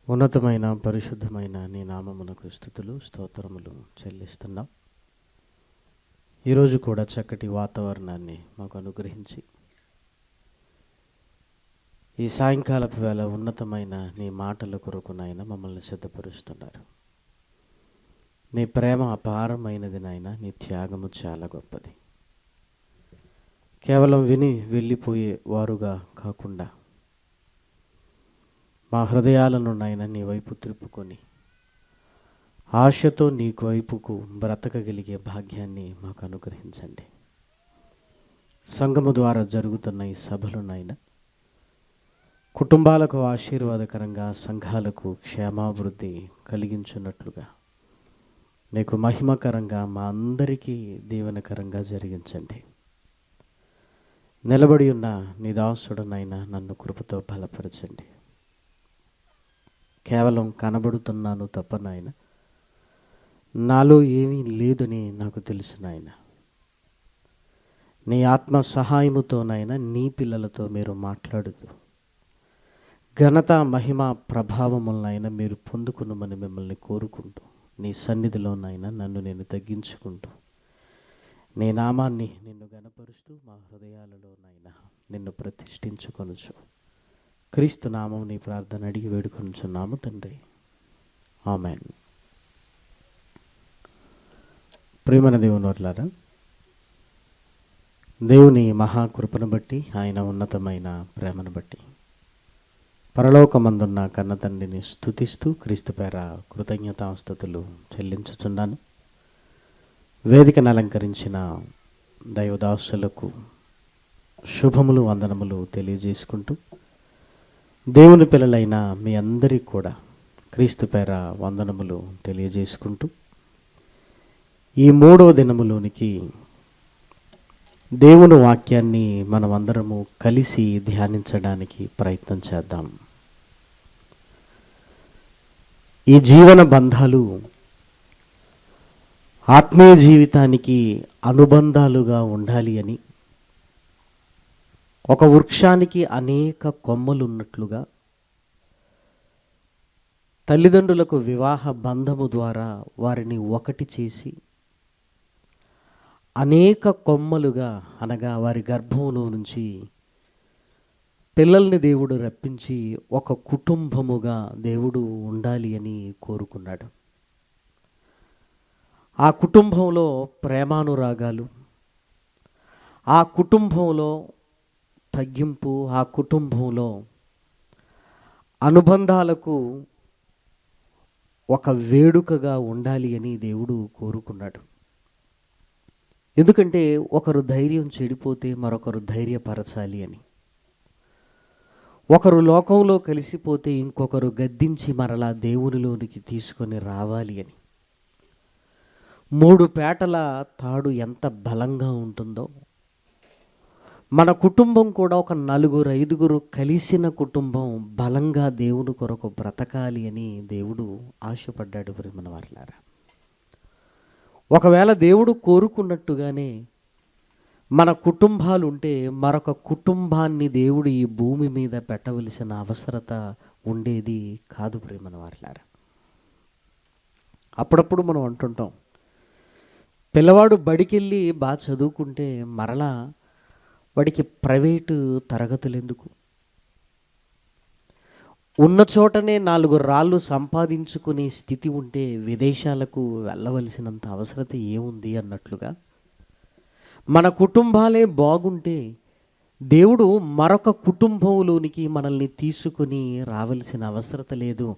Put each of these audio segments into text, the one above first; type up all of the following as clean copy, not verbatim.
ఉన్నతమైన పరిశుద్ధమైన నీ నామమునకు స్తుతులు స్తోత్రములు చెల్లిస్తున్నాం. ఈరోజు కూడా చక్కటి వాతావరణాన్ని మాకు అనుగ్రహించి ఈ సాయంకాలపు వేళ ఉన్నతమైన నీ మాటల కొరకు నాయన మమ్మల్ని సిద్ధపరుస్తున్నారు. నీ ప్రేమ అపారమైనది నాయన, నీ త్యాగము చాలా గొప్పది. కేవలం విని వెళ్ళిపోయే వారుగా కాకుండా మా హృదయాలను నాయన నీ వైపు త్రిప్పుకొని ఆశతో నీకు వైపుకు బ్రతకగలిగే భాగ్యాన్ని మాకు అనుగ్రహించండి. సంఘము ద్వారా జరుగుతున్న ఈ సభలు నాయన కుటుంబాలకు ఆశీర్వాదకరంగా, సంఘాలకు క్షేమాభివృద్ధి కలిగించున్నట్లుగా, నీకు మహిమకరంగా, మా అందరికీ దీవెనకరంగా జరిగించండి. నిలబడి ఉన్న నీ దాసుడనైనా నన్ను కృపతో బలపరచండి. కేవలం కనబడుతున్నాను తప్ప నాయన, నాలో ఏమీ లేదని నాకు తెలుసు నాయన. నీ ఆత్మ సహాయముతోనైనా నీ పిల్లలతో మీరు మాట్లాడుతూ ఘనత, మహిమ, ప్రభావములనైనా మీరు పొందుకునమని మిమ్మల్ని కోరుకుంటూ, నీ సన్నిధిలోనైనా నన్ను నేను తగ్గించుకుంటూ, నీ నామాన్ని నిన్ను గణపరుస్తూ మా హృదయాలలోనైనా నిన్ను ప్రతిష్ఠించుకొనుచు క్రీస్తు నామం నీ ప్రార్థన అడిగి వేడుకొనుచున్నాము తండ్రి, ఆమేన్. ప్రియమైన దేవుని వర్లారా, దేవుని మహాకృపను బట్టి, ఆయన ఉన్నతమైన ప్రేమను బట్టి పరలోకమందున్న కన్న తండ్రిని స్తుతిస్తూ క్రీస్తు పేర కృతజ్ఞతాస్తుతులు చెల్లించుచున్నాను. వేదికను అలంకరించిన దైవదాసులకు శుభములు, వందనములు తెలియజేసుకుంటూ, దేవుని పిల్లలైన మీ అందరికీ కూడా క్రీస్తు పేర వందనములు తెలియజేసుకుంటూ, ఈ 3వ దినములోనికి దేవుని వాక్యాన్ని మనమందరము కలిసి ధ్యానించడానికి ప్రయత్నం చేద్దాం. ఈ జీవన బంధాలు ఆత్మీయ జీవితానికి అనుబంధాలుగా ఉండాలి అని, ఒక వృక్షానికి అనేక కొమ్మలు ఉన్నట్లుగా తల్లిదండ్రులకు వివాహ బంధము ద్వారా వారిని ఒకటి చేసి అనేక కొమ్మలుగా, అనగా వారి గర్భంలో నుంచి పిల్లల్ని దేవుడు రప్పించి ఒక కుటుంబముగా దేవుడు ఉండాలి అని కోరుకున్నాడు. ఆ కుటుంబంలో ప్రేమానురాగాలు, ఆ కుటుంబంలో తగ్గింపు, ఆ కుటుంబంలో అనుబంధాలకు ఒక వేడుకగా ఉండాలి అని దేవుడు కోరుకున్నాడు. ఎందుకంటే ఒకరు ధైర్యం చెడిపోతే మరొకరు ధైర్యపరచాలి అని, ఒకరు లోకంలో కలిసిపోతే ఇంకొకరు గద్దించి మరలా దేవునిలోనికి తీసుకొని రావాలి అని. 3 పేటల తాడు ఎంత బలంగా ఉంటుందో, మన కుటుంబం కూడా ఒక 4-5 కలిసిన కుటుంబం బలంగా దేవుని కొరకు బ్రతకాలి అని దేవుడు ఆశపడ్డాడు. ప్రియమైన వారలారా, ఒకవేళ దేవుడు కోరుకున్నట్టుగానే మన కుటుంబాలు ఉంటే మరొక కుటుంబాన్ని దేవుడు ఈ భూమి మీద పెట్టవలసిన అవసరత ఉండేది కాదు. ప్రియమైన వారలారా, అప్పుడప్పుడు మనం అంటుంటాం, పిల్లవాడు బడికెళ్ళి బాగా చదువుకుంటే మరలా వాడికి ప్రైవేటు తరగతులు ఎందుకు? ఉన్న చోటనే 4 రాళ్ళు సంపాదించుకునే స్థితి ఉంటే విదేశాలకు వెళ్ళవలసినంత అవసరత ఏముంది అన్నట్లుగా, మన కుటుంబాలే బాగుంటే దేవుడు మరొక కుటుంబంలోనికి మనల్ని తీసుకుని రావలసిన అవసరత లేదు.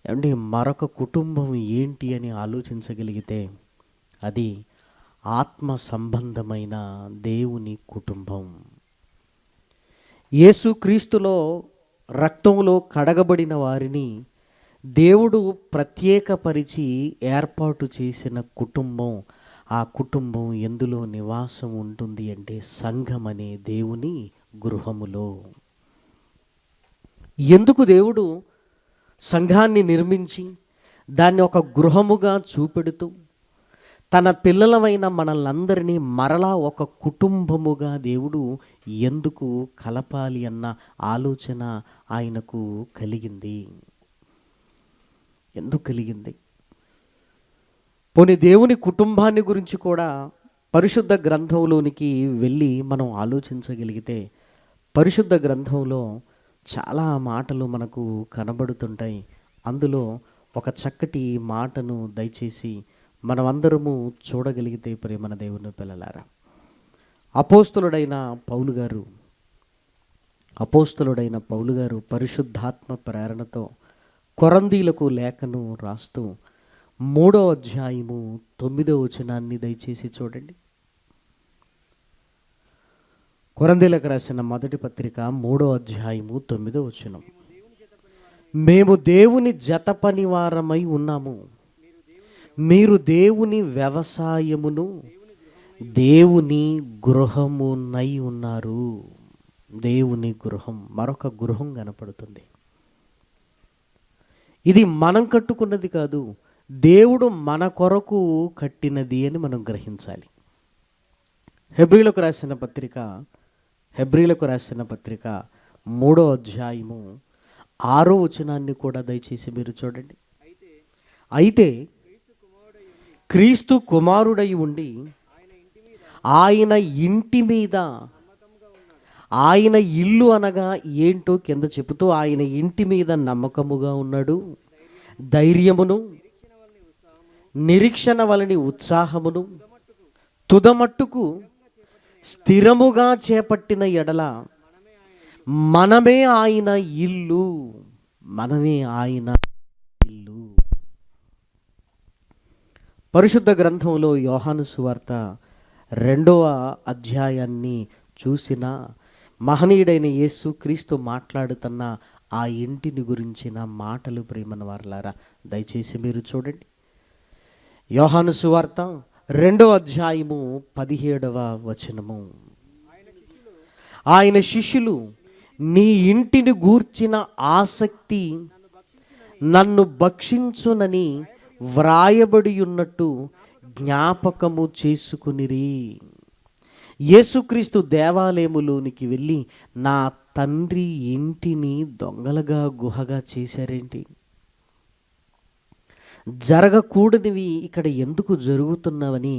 అంటే మరొక కుటుంబం ఏంటి అని ఆలోచించగలిగితే అది ఆత్మ సంబంధమైన దేవుని కుటుంబం. యేసుక్రీస్తులో రక్తంలో కడగబడిన వారిని దేవుడు ప్రత్యేకపరిచి ఏర్పాటు చేసిన కుటుంబం. ఆ కుటుంబం ఎందులో నివాసం ఉంటుంది అంటే సంఘం అనే దేవుని గృహములో. ఎందుకు దేవుడు సంఘాన్ని నిర్మించి దాన్ని ఒక గృహముగా చూపెడుతూ తన పిల్లలమైన మనల్నందరినీ మరలా ఒక కుటుంబముగా దేవుడు ఎందుకు కలపాలి అన్న ఆలోచన ఆయనకు కలిగింది. ఎందుకు కలిగింది? పోనీ దేవుని కుటుంబాన్ని గురించి కూడా పరిశుద్ధ గ్రంథంలోనికి వెళ్ళి మనం ఆలోచించగలిగితే పరిశుద్ధ గ్రంథంలో చాలా మాటలు మనకు కనబడుతుంటాయి. అందులో ఒక చక్కటి మాటను దయచేసి మనమందరము చూడగలిగితే ప్రేమన దేవుని పిల్లలారా, అపోస్తలుడైన పౌలు గారు పరిశుద్ధాత్మ ప్రేరణతో కొరందీలకు లేఖను రాస్తూ 3వ అధ్యాయము 9వ వచనాన్ని దయచేసి చూడండి. కొరందీలకు రాసిన మొదటి పత్రిక 3వ అధ్యాయము 9వ వచనం. మేము దేవుని జత పనివారమై ఉన్నాము, మీరు దేవుని వ్యవసాయమును దేవుని గృహమునై ఉన్నారు. దేవుని గృహం, మరొక గృహం కనపడుతుంది. ఇది మనం కట్టుకున్నది కాదు, దేవుడు మన కొరకు కట్టినది అని మనం గ్రహించాలి. హెబ్రీలకు రాసిన పత్రిక 3వ అధ్యాయము 6వ వచనాన్ని కూడా దయచేసి మీరు చూడండి. అయితే క్రీస్తు కుమారుడై ఉండి ఆయన ఇంటి మీద, ఆయన ఇల్లు అనగా ఏంటో కింద చెబుతూ ఆయన ఇంటి మీద నమ్మకముగా ఉన్నాడు, ధైర్యమును నిరీక్షణ వలని ఉత్సాహమును తుదమట్టుకు స్థిరముగా చేపట్టిన ఎడల మనమే ఆయన ఇల్లు. పరిశుద్ధ గ్రంథంలో యోహాను సువార్త 2వ అధ్యాయాన్ని చూసిన మహనీయుడైన యేసు క్రీస్తు మాట్లాడుతున్న ఆ ఇంటిని గురించిన మాటలు ప్రేమన వారలారా దయచేసి మీరు చూడండి. యోహాను సువార్త 2వ అధ్యాయము 17వ వచనము. ఆయన శిష్యులు నీ ఇంటిని గూర్చిన ఆసక్తి నన్ను భక్షించునని వ్రాయబడి ఉన్నట్టు జ్ఞాపకము చేసుకునిరి. యేసుక్రీస్తు దేవాలయములోనికి వెళ్ళి నా తండ్రి ఇంటిని దొంగలుగా గుహగా చేశారేంటి? జరగకూడనివి ఇక్కడ ఎందుకు జరుగుతున్నవని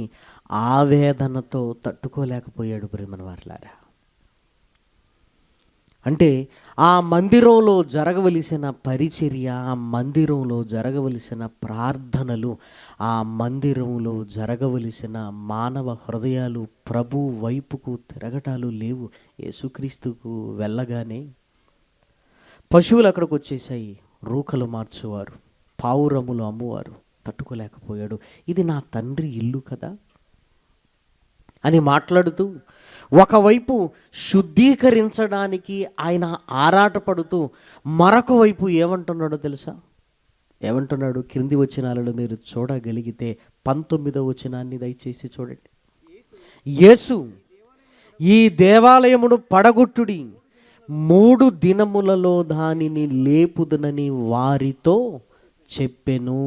ఆవేదనతో తట్టుకోలేకపోయాడు ప్రేమన వారలారా. అంటే ఆ మందిరంలో జరగవలసిన పరిచర్య, ఆ మందిరంలో జరగవలసిన ప్రార్థనలు, ఆ మందిరంలో జరగవలసిన మానవ హృదయాలు ప్రభు వైపుకు తిరగటాలు లేవు. యేసుక్రీస్తుకు వెళ్ళగానే పశువులు అక్కడికి వచ్చేసాయి, రూకలు మార్చువారు, పావురములు అమ్మువారు. తట్టుకోలేకపోయాడు. ఇది నా తండ్రి ఇల్లు కదా అని మాట్లాడుతూ ఒకవైపు శుద్ధీకరించడానికి ఆయన ఆరాటపడుతూ మరొక వైపు ఏమంటున్నాడో తెలుసా? ఏమంటున్నాడు? క్రింది వచనాలలో మీరు చూడగలిగితే 19వ వచనాన్ని దయచేసి చూడండి. యేసు ఈ దేవాలయమును పడగొట్టుడి, 3 దినములలో దానిని లేపుదనని వారితో చెప్పెను.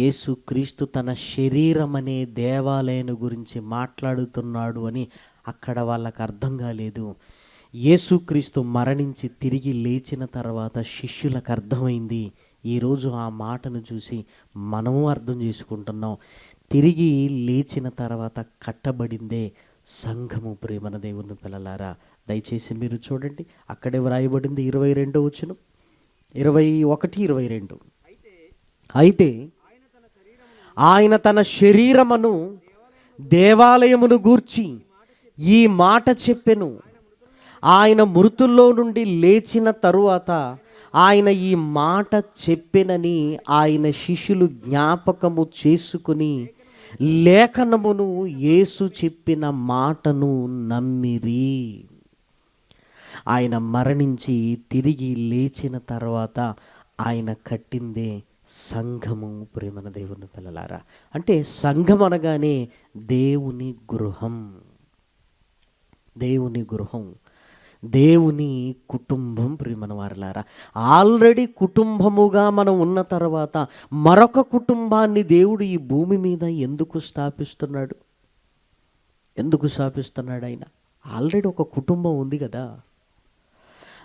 యేసుక్రీస్తు తన శరీరం అనే దేవాలయం గురించి మాట్లాడుతున్నాడు అని అక్కడ వాళ్ళకు అర్థం కాలేదు. యేసుక్రీస్తు మరణించి తిరిగి లేచిన తర్వాత శిష్యులకు అర్థమైంది. ఈరోజు ఆ మాటను చూసి మనము అర్థం చేసుకుంటున్నాం. తిరిగి లేచిన తర్వాత కట్టబడిందే సంఘము ప్రేమన దేవుని పిల్లలారా. దయచేసి మీరు చూడండి, అక్కడే వ్రాయబడింది 22వ వచనం, 21, 22. అయితే ఆయన తన శరీరమును దేవాలయమును గూర్చి ఈ మాట చెప్పెను. ఆయన మృతుల్లో నుండి లేచిన తరువాత ఆయన ఈ మాట చెప్పెనని ఆయన శిష్యులు జ్ఞాపకము చేసుకుని లేఖనమును యేసు చెప్పిన మాటను నమ్మిరి. ఆయన మరణించి తిరిగి లేచిన తర్వాత ఆయన కట్టిందే సంఘము ప్రేమన దేవుని పిల్లలారా. అంటే సంఘం అనగానే దేవుని గృహం, దేవుని కుటుంబం ప్రేమన వారలారా. ఆల్రెడీ కుటుంబముగా మనం ఉన్న తర్వాత మరొక కుటుంబాన్ని దేవుడు ఈ భూమి మీద ఎందుకు స్థాపిస్తున్నాడు? ఆయన ఆల్రెడీ ఒక కుటుంబం ఉంది కదా.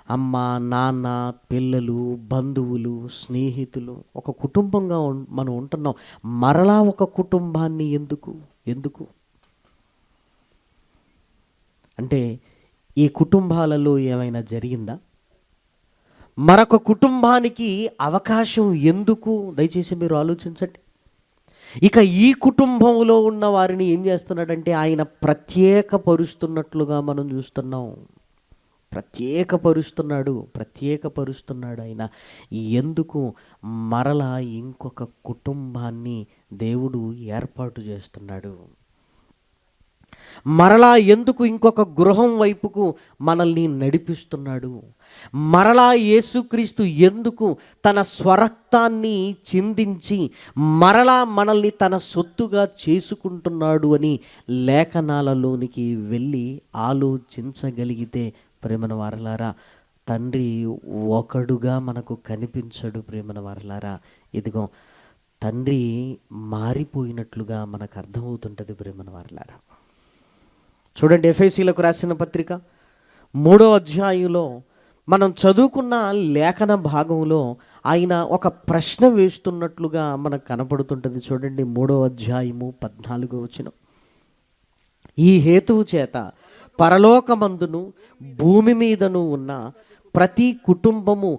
అమ్మ, నాన్న, పిల్లలు, బంధువులు, స్నేహితులు, ఒక కుటుంబంగా మనం ఉంటున్నాం. మరలా ఒక కుటుంబాన్ని ఎందుకు ఎందుకు అంటే ఈ కుటుంబాలలో ఏమైనా జరిగిందా? మరొక కుటుంబానికి అవకాశం ఎందుకు? దయచేసి మీరు ఆలోచించండి. ఇక ఈ కుటుంబంలో ఉన్న వారిని ఏం చేస్తున్నాడంటే ఆయన ప్రత్యేకపరుస్తున్నట్లుగా మనం చూస్తున్నాం. ప్రత్యేకపరుస్తున్నాడు ఆయన. ఎందుకు? మరలా ఇంకొక కుటుంబాన్ని దేవుడు ఏర్పాటు చేస్తున్నాడు. మరలా ఎందుకు ఇంకొక గృహం వైపుకు మనల్ని నడిపిస్తున్నాడు? మరలా యేసుక్రీస్తు ఎందుకు తన స్వరక్తాన్ని చిందించి మరలా మనల్ని తన సొత్తుగా చేసుకుంటున్నాడు అని లేఖనాలలోనికి వెళ్ళి ఆలోచించగలిగితే ప్రేమన వారలారా, తండ్రి ఒకడుగా మనకు కనిపించడు. ప్రేమన వారలారా, ఇదిగో తండ్రి మారిపోయినట్లుగా మనకు అర్థమవుతుంటుంది. ప్రేమన వారలారా, చూడండి, ఎఫెసీలకు రాసిన పత్రిక 3వ అధ్యాయంలో మనం చదువుకున్న లేఖన భాగంలో ఆయన ఒక ప్రశ్న వేస్తున్నట్లుగా మనకు కనపడుతుంటుంది. చూడండి, 3వ అధ్యాయము 14వ వచనం. ఈ హేతువు చేత పరలోకమందును భూమి మీదను ఉన్న ప్రతి కుటుంబము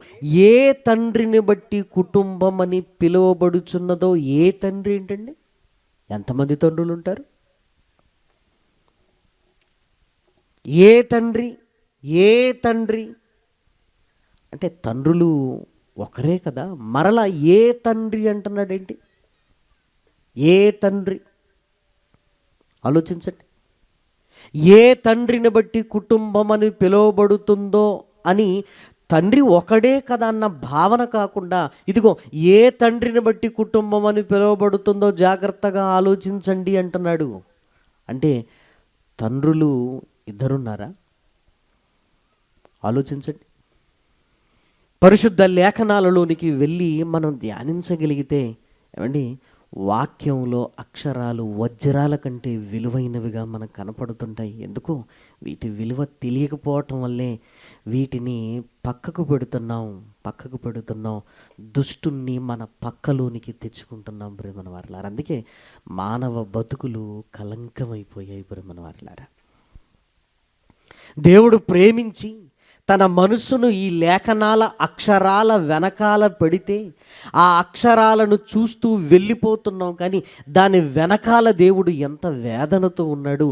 ఏ తండ్రిని బట్టి కుటుంబం అని పిలువబడుచున్నదో. ఏ తండ్రి ఏంటండి? ఎంతమంది తండ్రులు ఉంటారు? ఏ తండ్రి అంటే తండ్రులు ఒకరే కదా. మరలా ఏ తండ్రి అంటున్నాడేంటి? ఏ తండ్రి? ఆలోచించండి. ఏ తండ్రిని బట్టి కుటుంబం అని పిలువబడుతుందో అని తండ్రి ఒకడే కదా అన్న భావన కాకుండా, ఇదిగో ఏ తండ్రిని బట్టి కుటుంబం అని పిలువబడుతుందో జాగ్రత్తగా ఆలోచించండి అంటున్నాడు. అంటే తండ్రులు ఇద్దరున్నారా? ఆలోచించండి. పరిశుద్ధ లేఖనాలలోనికి వెళ్ళి మనం ధ్యానించగలిగితే ఏమండి, వాక్యంలో అక్షరాలు వజ్రాల కంటే విలువైనవిగా మనకు కనపడుతుంటాయి. ఎందుకు? వీటి విలువ తెలియకపోవటం వల్లే వీటిని పక్కకు పెడుతున్నాం. దుష్టుణ్ణి మన పక్కలోనికి తెచ్చుకుంటున్నాం. ప్రేమన వారలారా, అందుకే మానవ బతుకులు కలంకమైపోయాయి. ప్రేమన వారలారా, దేవుడు ప్రేమించి తన మనసును ఈ లేఖనాల అక్షరాల వెనకాల పెడితే ఆ అక్షరాలను చూస్తూ వెళ్ళిపోతున్నాం. కానీ దాని వెనకాల దేవుడు ఎంత వేదనతో ఉన్నాడు,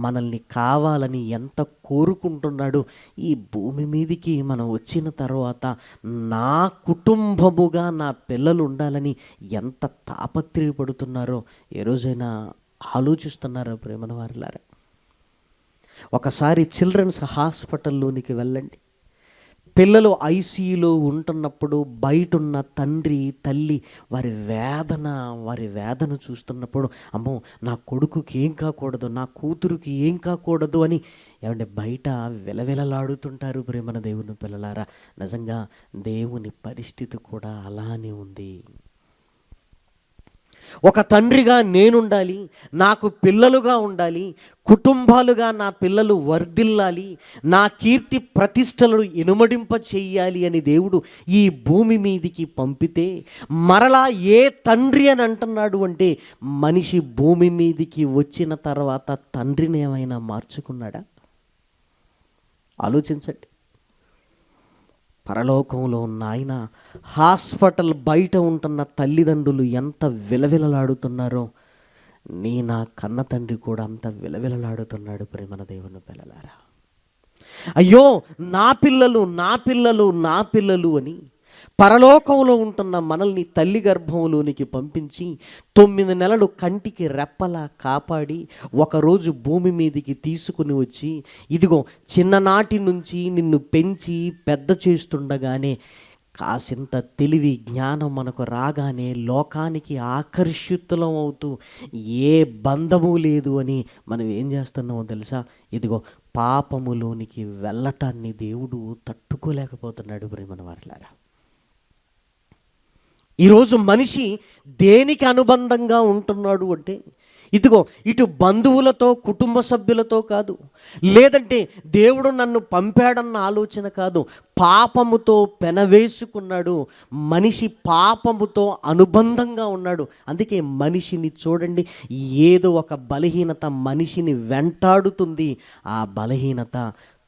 మనల్ని కావాలని ఎంత కోరుకుంటున్నాడు. ఈ భూమి మీదికి మనం వచ్చిన తర్వాత నా కుటుంబముగా నా పిల్లలు ఉండాలని ఎంత తాపత్రయపడుతున్నారో ఏ రోజైనా ఆలోచిస్తున్నారో ప్రేమన వారలారా? ఒకసారి చిల్డ్రన్స్ హాస్పిటల్లోనికి వెళ్ళండి. పిల్లలు ఐసీయూలో ఉంటున్నప్పుడు బయటున్న తండ్రి తల్లి వారి వేదన చూస్తున్నప్పుడు, అమ్మో నా కొడుకుకి ఏం కాకూడదు, నా కూతురుకి ఏం కాకూడదు అని ఏమంటే బయట విలవిలలాడుతుంటారు. ప్రేమన దేవుని పిల్లలారా, నిజంగా దేవుని పరిస్థితి కూడా అలానే ఉంది. ఒక తండ్రిగా నేనుండాలి, నాకు పిల్లలుగా ఉండాలి, కుటుంబాలుగా నా పిల్లలు వర్ధిల్లాలి, నా కీర్తి ప్రతిష్టలను ఇనుమడింప చెయ్యాలి అని దేవుడు ఈ భూమి మీదికి పంపితే మరలా ఏ తండ్రి అని అంటున్నాడు అంటే, మనిషి భూమి మీదికి వచ్చిన తర్వాత తండ్రిని ఏమైనా మార్చుకున్నాడా? ఆలోచించండి. పరలోకంలో ఉన్న ఆయన హాస్పిటల్ బయట ఉంటున్న తల్లిదండ్రులు ఎంత విలవిలలాడుతున్నారో నా కన్న తండ్రి కూడా అంత విలవిలలాడుతున్నాడు. ప్రేమన దేవుని పిల్లలారా, అయ్యో నా పిల్లలు అని పరలోకంలో ఉంటున్న మనల్ని తల్లి గర్భంలోనికి పంపించి 9 నెలలు కంటికి రెప్పలా కాపాడి ఒకరోజు భూమి మీదికి తీసుకుని వచ్చి, ఇదిగో చిన్ననాటి నుంచి నిన్ను పెంచి పెద్ద చేస్తుండగానే కాసింత తెలివి జ్ఞానం మనకు రాగానే లోకానికి ఆకర్షితులం అవుతూ ఏ బంధము లేదు అని మనం ఏం చేస్తున్నామో తెలుసా? ఇదిగో పాపములోనికి వెళ్ళటాన్ని దేవుడు తట్టుకోలేకపోతున్నాడు. ప్రేమన వారలారా, ఈరోజు మనిషి దేనికి అనుబంధంగా ఉంటున్నాడు అంటే, ఇదిగో ఇటు బంధువులతో కుటుంబ సభ్యులతో కాదు, లేదంటే దేవుడు నన్ను పంపాడన్న ఆలోచన కాదు, పాపముతో పెనవేసుకున్నాడు. మనిషి పాపముతో అనుబంధంగా ఉన్నాడు. అందుకే మనిషిని చూడండి, ఏదో ఒక బలహీనత మనిషిని వెంటాడుతుంది. ఆ బలహీనత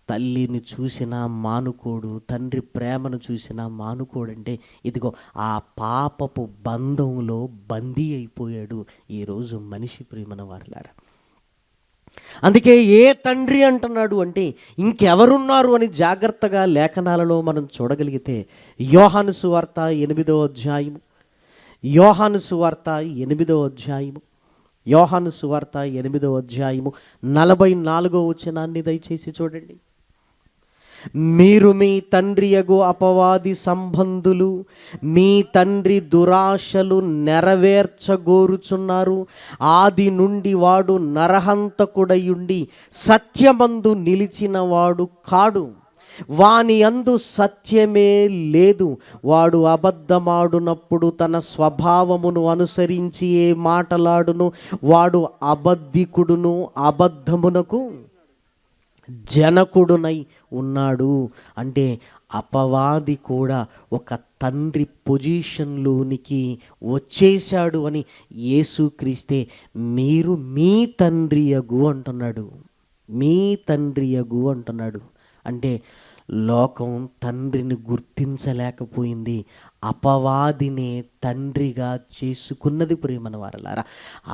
తల్లిని చూసినా మానుకోడు, తండ్రి ప్రేమను చూసినా మానుకోడంటే ఇదిగో ఆ పాపపు బంధంలో బందీ అయిపోయాడు ఈరోజు మనిషి. ప్రియమైన వారలారా, అందుకే ఏ తండ్రి అంటున్నాడు అంటే ఇంకెవరున్నారు అని జాగ్రత్తగా లేఖనాలలో మనం చూడగలిగితే యోహాను సువార్త 8వ అధ్యాయము, యోహాను సువార్త 8వ అధ్యాయము, యోహాను సువార్త 8వ అధ్యాయము 44వ వచనాన్ని దయచేసి చూడండి. మీరు మీ తండ్రియగు అపవాది సంబంధులు, మీ తండ్రి దురాశలు నెరవేర్చగోరుచున్నారు. ఆది నుండి వాడు నరహంతకుడయుండి సత్యమందు నిలిచిన వాడు కాడు, వాని యందు సత్యమే లేదు. వాడు అబద్ధమాడునప్పుడు తన స్వభావమును అనుసరించి ఏ మాటలాడును, వాడు అబద్ధికుడును అబద్ధమునకు జనకుడునై ఉన్నాడు. అంటే అపవాది కూడా ఒక తండ్రి పొజిషన్లోనికి వచ్చేశాడు అని యేసుక్రీస్తే మీరు మీ తండ్రియగు అంటున్నాడు, మీ తండ్రియగు అంటున్నాడు. అంటే లోకం తండ్రిని గుర్తించలేకపోయింది, అపవాదినే తండ్రిగా చేసుకున్నది. ప్రియమైన వారలారా,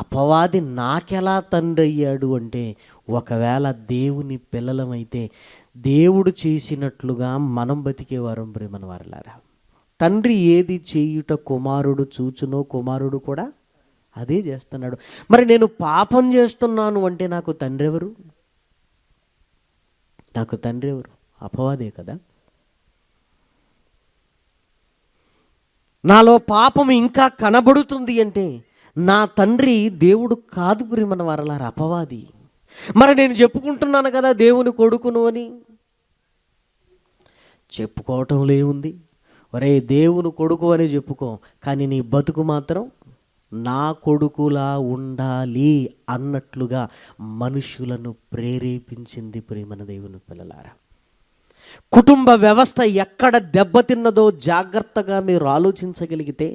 అపవాది నాకెలా తండ్రి అయ్యాడు అంటే, ఒకవేళ దేవుని పిల్లలమైతే దేవుడు చేసినట్లుగా మనం బతికేవారం. ప్రియమైన వారలారా, తండ్రి ఏది చేయుట కుమారుడు చూచునో కుమారుడు కూడా అదే చేస్తున్నాడు. మరి నేను పాపం చేస్తున్నాను అంటే నాకు తండ్రి ఎవరు? నాకు తండ్రి ఎవరు? అపవాదే కదా. నాలో పాపం ఇంకా కనబడుతుంది అంటే నా తండ్రి దేవుడు కాదు. ప్రియమైన వారలారా, అపవాది. మరి నేను చెప్పుకుంటున్నాను కదా దేవుని కొడుకును అని, చెప్పుకోవటంలో ఏముంది? ఒరే దేవుని కొడుకు అని చెప్పుకో, కానీ నీ బతుకు మాత్రం నా కొడుకులా ఉండాలి అన్నట్లుగా మనుషులను ప్రేరేపించింది. ప్రియమైన దేవుని పిల్లలారా, కుటుంబ వ్యవస్థ ఎక్కడ దెబ్బతిన్నదో జాగ్రత్తగా మీరు ఆలోచించగలిగితే,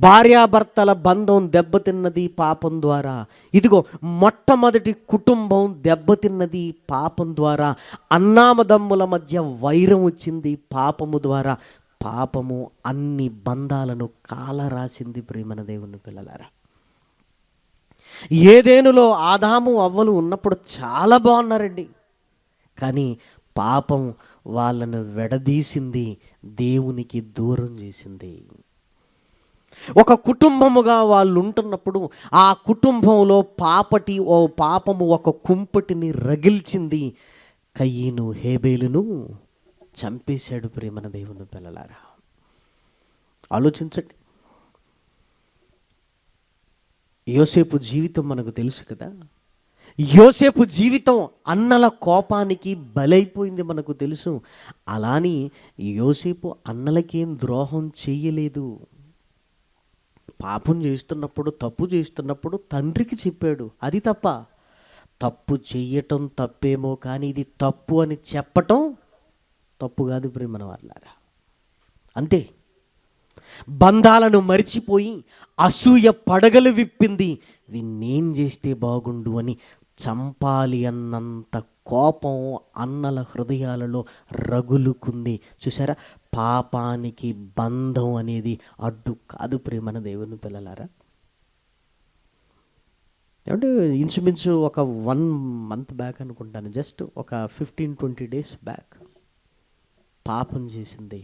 భార్యాభర్తల బంధం దెబ్బతిన్నది పాపం ద్వారా. ఇదిగో మొట్టమొదటి కుటుంబం దెబ్బతిన్నది పాపం ద్వారా. అన్నామదమ్ముల మధ్య వైరం వచ్చింది పాపము ద్వారా. పాపము అన్ని బంధాలను కాలరాసింది. ప్రియమైన దేవుని పిల్లలారా, ఏదేనులో ఆదాము అవ్వలు ఉన్నప్పుడు చాలా బాగున్నారండి, కానీ పాపం వాళ్ళను విడదీసింది, దేవునికి దూరం చేసింది. ఒక కుటుంబముగా వాళ్ళు ఉంటున్నప్పుడు ఆ కుటుంబంలో పాపము ఒక కుంపటిని రగిల్చింది. కయ్యను హేబేలును చంపేశాడు. ప్రియమైన దేవుని పిల్లలారా, ఆలోచించండి. యోసేపు జీవితం మనకు తెలుసు కదా. యోసేపు జీవితం అన్నల కోపానికి బలైపోయింది మనకు తెలుసు. అలాని యోసేపు అన్నలకేం ద్రోహం చెయ్యలేదు. పాపం చేస్తున్నప్పుడు, తప్పు చేస్తున్నప్పుడు తండ్రికి చెప్పాడు, అది తప్ప. తప్పు చెయ్యటం తప్పేమో, కానీ ఇది తప్పు అని చెప్పటం తప్పు కాదు. ప్రియమైన వాళ్ళారా, అంతే. బంధాలను మరిచిపోయి అసూయ పడగలు విప్పింది. వీణ్ణేం చేస్తే బాగుండు అని చంపాలి అన్నంత కోపం అన్నల హృదయాలలో రగులుకుంది. చూసారా, పాపానికి బంధం అనేది అడ్డు కాదు. ప్రియమైన దేవుని పిల్లలారా, ఏమంటే ఇంచుమించు ఒక 1 month బ్యాక్ అనుకుంటాను, జస్ట్ ఒక 15-20 days బ్యాక్ పాపం చేసింది,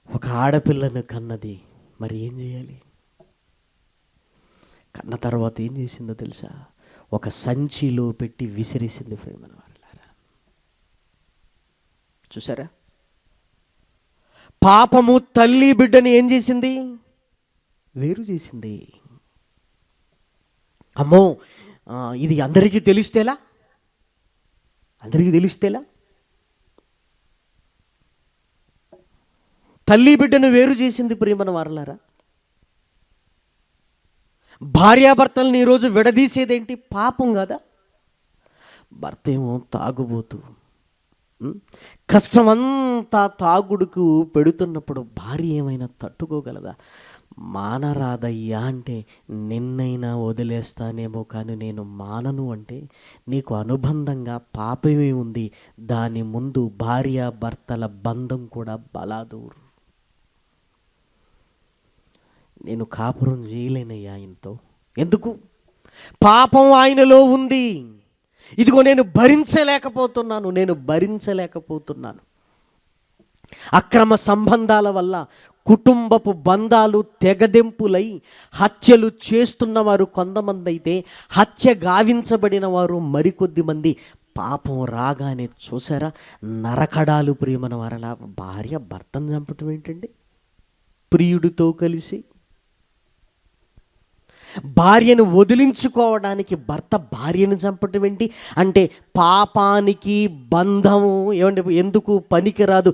ఒక ఆడపిల్లను కన్నది. మరి ఏం చేయాలి? కన్న తర్వాత ఏం చేసిందో తెలుసా? ఒక సంచిలో పెట్టి విసిరేసింది. ప్రియమైన వారలారా, చూసారా, పాపము తల్లి బిడ్డని ఏం చేసింది? వేరు చేసింది. అమ్మో, ఇది అందరికీ తెలిస్తేలా? అందరికీ తెలిస్తేలా? తల్లి బిడ్డను వేరు చేసింది. ప్రియమైన వారలారా, భార్యాభర్తలను ఈరోజు విడదీసేదేంటి? పాపం కదా. భర్త ఏమో తాగుబోతు, కష్టమంతా తాగుడుకు పెడుతున్నప్పుడు భార్య ఏమైనా తట్టుకోగలదా? మానరాదయ్యా అంటే నిన్నైనా వదిలేస్తానేమో, కానీ నేను మానను అంటే నీకు అనుబంధంగా పాపమే ఉంది. దాని ముందు భార్యాభర్తల బంధం కూడా బలాదూరు. నేను కాపురం చేయలేనయ్యా ఆయనతో. ఎందుకు? పాపం ఆయనలో ఉంది. ఇదిగో నేను భరించలేకపోతున్నాను. అక్రమ సంబంధాల వల్ల కుటుంబపు బంధాలు తెగదెంపులై హత్యలు చేస్తున్న వారు కొంతమంది అయితే, హత్య గావించబడిన వారు మరికొద్ది మంది. పాపం రాగానే చూసారా నరకడాలు. ప్రియమైన వారలా, భార్య భర్తను చంపటం ఏంటండి? ప్రియుడితో కలిసి భార్యను వదిలించుకోవడానికి భర్త భార్యను చంపటం ఏంటి? అంటే పాపానికి బంధము ఏమంటే ఎందుకు పనికిరాదు.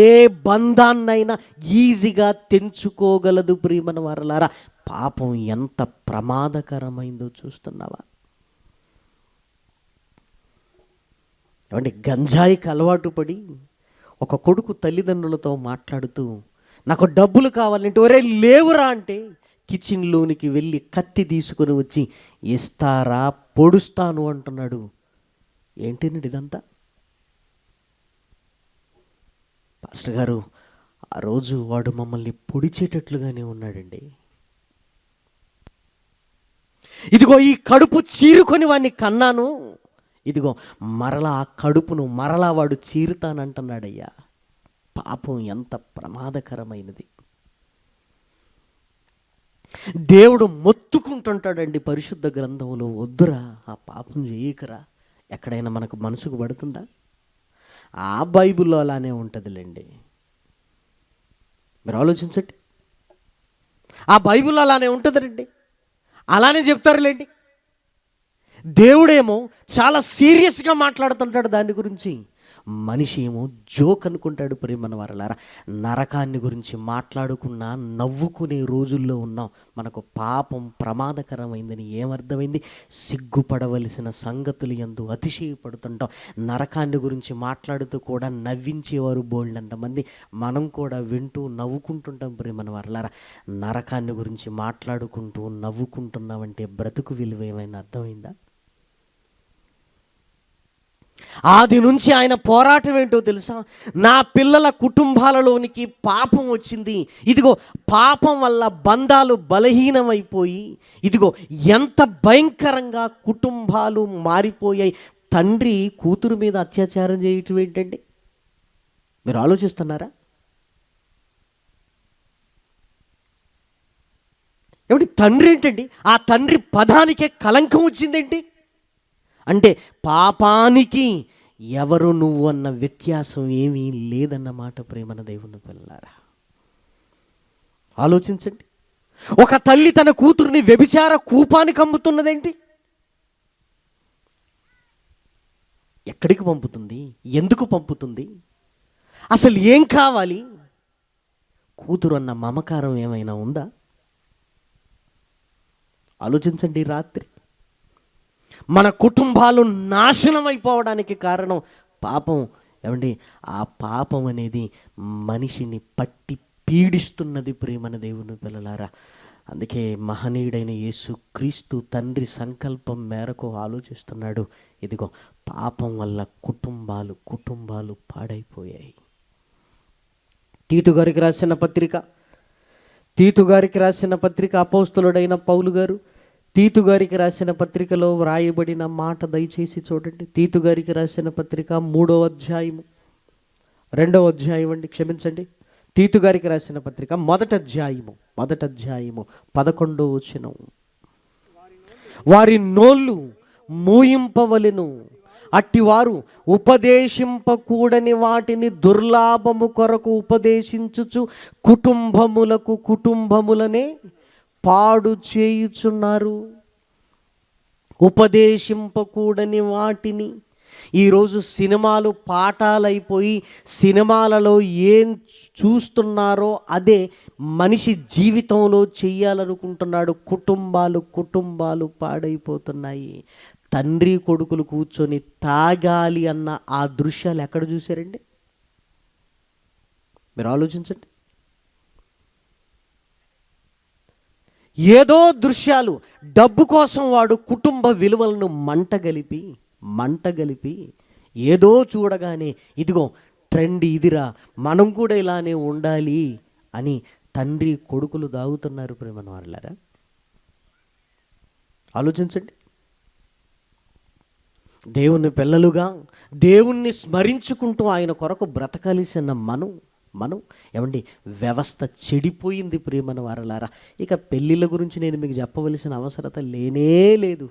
ఏ బంధాన్నైనా ఈజీగా తెంచుకోగలదు. ప్రియమైన వారలారా, పాపం ఎంత ప్రమాదకరమైందో చూస్తున్నావా? ఏమంటే గంజాయికి అలవాటు పడి ఒక కొడుకు తల్లిదండ్రులతో మాట్లాడుతూ, నాకు డబ్బులు కావాలంటే, ఒరే లేవురా అంటే కిచెన్లోనికి వెళ్ళి కత్తి తీసుకొని వచ్చి, ఇస్తారా పొడుస్తాను అంటున్నాడు. ఏంటండి ఇదంతా? పాస్టర్ గారు, ఆ రోజు వాడు మమ్మల్ని పొడిచేటట్లుగానే ఉన్నాడండి. ఇదిగో ఈ కడుపు చీరుకొని వాడిని కన్నాను, ఇదిగో మరలా ఆ కడుపును మరలా వాడు చీరుతానంటున్నాడయ్యా. పాపం ఎంత ప్రమాదకరమైనది. దేవుడు మొత్తుకుంటుంటాడండి పరిశుద్ధ గ్రంథంలో, వద్దురా ఆ పాపం చేయకరా. ఎక్కడైనా మనకు మనసుకు పడుతుందా? ఆ బైబిల్లో అలానే ఉంటుందిలేండి. మీరు ఆలోచించండి, ఆ బైబిల్లో అలానే ఉంటుందండి, అలానే చెప్తారులేండి. దేవుడేమో చాలా సీరియస్గా మాట్లాడుతుంటాడు దాని గురించి. మనిషి ఏమో జోక్ అనుకుంటాడు. ప్రియమైన వారలారా, నరకాన్ని గురించి మాట్లాడుకున్నా నవ్వుకునే రోజుల్లో ఉన్నాం. మనకు పాపం ప్రమాదకరమైందని ఏమర్థమైంది? సిగ్గుపడవలసిన సంగతులు యందు అతిశయపడుతుంటాం. నరకాన్ని గురించి మాట్లాడుతూ కూడా నవ్వించేవారు బోల్డంతమంది. మనం కూడా వింటూ నవ్వుకుంటుంటాం. ప్రియమైన వారలారా, నరకాన్ని గురించి మాట్లాడుకుంటూ నవ్వుకుంటున్నామంటే బ్రతుకు విలువ ఏమైనా అర్థమైందా? ఆది నుంచి ఆయన పోరాటం ఏంటో తెలుసా? నా పిల్లల కుటుంబాలలోనికి పాపం వచ్చింది. ఇదిగో పాపం వల్ల బంధాలు బలహీనమైపోయి, ఇదిగో ఎంత భయంకరంగా కుటుంబాలు మారిపోయాయి. తండ్రి కూతురు మీద అత్యాచారం చేయటం ఏంటండి? మీరు ఆలోచిస్తున్నారా? ఏమిటి తండ్రి ఏంటండి? ఆ తండ్రి పదానికే కలంకం వచ్చిందేంటి? అంటే పాపానికి ఎవరు నువ్వు అన్న వ్యత్యాసం ఏమీ లేదన్నమాట. ప్రేమన దేవుని పిల్లలారా, ఆలోచించండి. ఒక తల్లి తన కూతుర్ని వ్యభిచార కూపానికి అమ్ముతున్నదేంటి? ఎక్కడికి పంపుతుంది? ఎందుకు పంపుతుంది? అసలు ఏం కావాలి? కూతురు అన్న మమకారం ఏమైనా ఉందా? ఆలోచించండి. రాత్రి మన కుటుంబాలు నాశనం అయిపోవడానికి కారణం పాపం. ఏమండి, ఆ పాపం అనేది మనిషిని పట్టి పీడిస్తున్నది. ప్రేమన దేవుని పిల్లలారా, అందుకే మహనీయుడైన యేసు క్రీస్తు తండ్రి సంకల్పం మేరకు ఆలోచిస్తున్నాడు. ఇదిగో పాపం వల్ల కుటుంబాలు పాడైపోయాయి. తీతు గారికి రాసిన పత్రిక అపోస్తలుడైన పౌలు గారు తీతు గారికి రాసిన పత్రికలో వ్రాయబడిన మాట దయచేసి చూడండి. తీతు గారికి రాసిన పత్రిక 3వ అధ్యాయము 2వ అధ్యాయం అండి, క్షమించండి. తీతు గారికి రాసిన పత్రిక 1వ అధ్యాయము 11వ వచనం. వారి నోళ్ళు మూయింపవలెను, అట్టివారు ఉపదేశింపకూడని వాటిని దుర్లాభము కొరకు ఉపదేశించుచు కుటుంబములనే పాడు చేయుచున్నారు. ఉపదేశింపకూడని వాటిని ఈరోజు సినిమాలు పాఠాలైపోయి సినిమాలలో ఏం చూస్తున్నారో అదే మనిషి జీవితంలో చెయ్యాలనుకుంటున్నాడు. కుటుంబాలు పాడైపోతున్నాయి. తండ్రి కొడుకులు కూర్చొని తాగాలి అన్న ఆ దృశ్యాలు ఎక్కడ చూశారండి? మీరు ఆలోచించండి. ఏదో దృశ్యాలు, డబ్బు కోసం వాడు కుటుంబ విలువలను మంటగలిపి ఏదో చూడగానే ఇదిగో ట్రెండ్ ఇదిరా, మనం కూడా ఇలానే ఉండాలి అని తండ్రి కొడుకులు దాగుతున్నారు. ప్రేమను వాళ్ళారా, ఆలోచించండి. దేవుని పిల్లలుగా దేవుణ్ణి స్మరించుకుంటూ ఆయన కొరకు బ్రతకాల్సిన మనం ఏమండి, వ్యవస్థ చెడిపోయింది ప్రియమైన వారలారా. ఇక పెళ్ళిళ్ళ గురించి నేను మీకు చెప్పవలసిన అవసరత లేనే లేదు.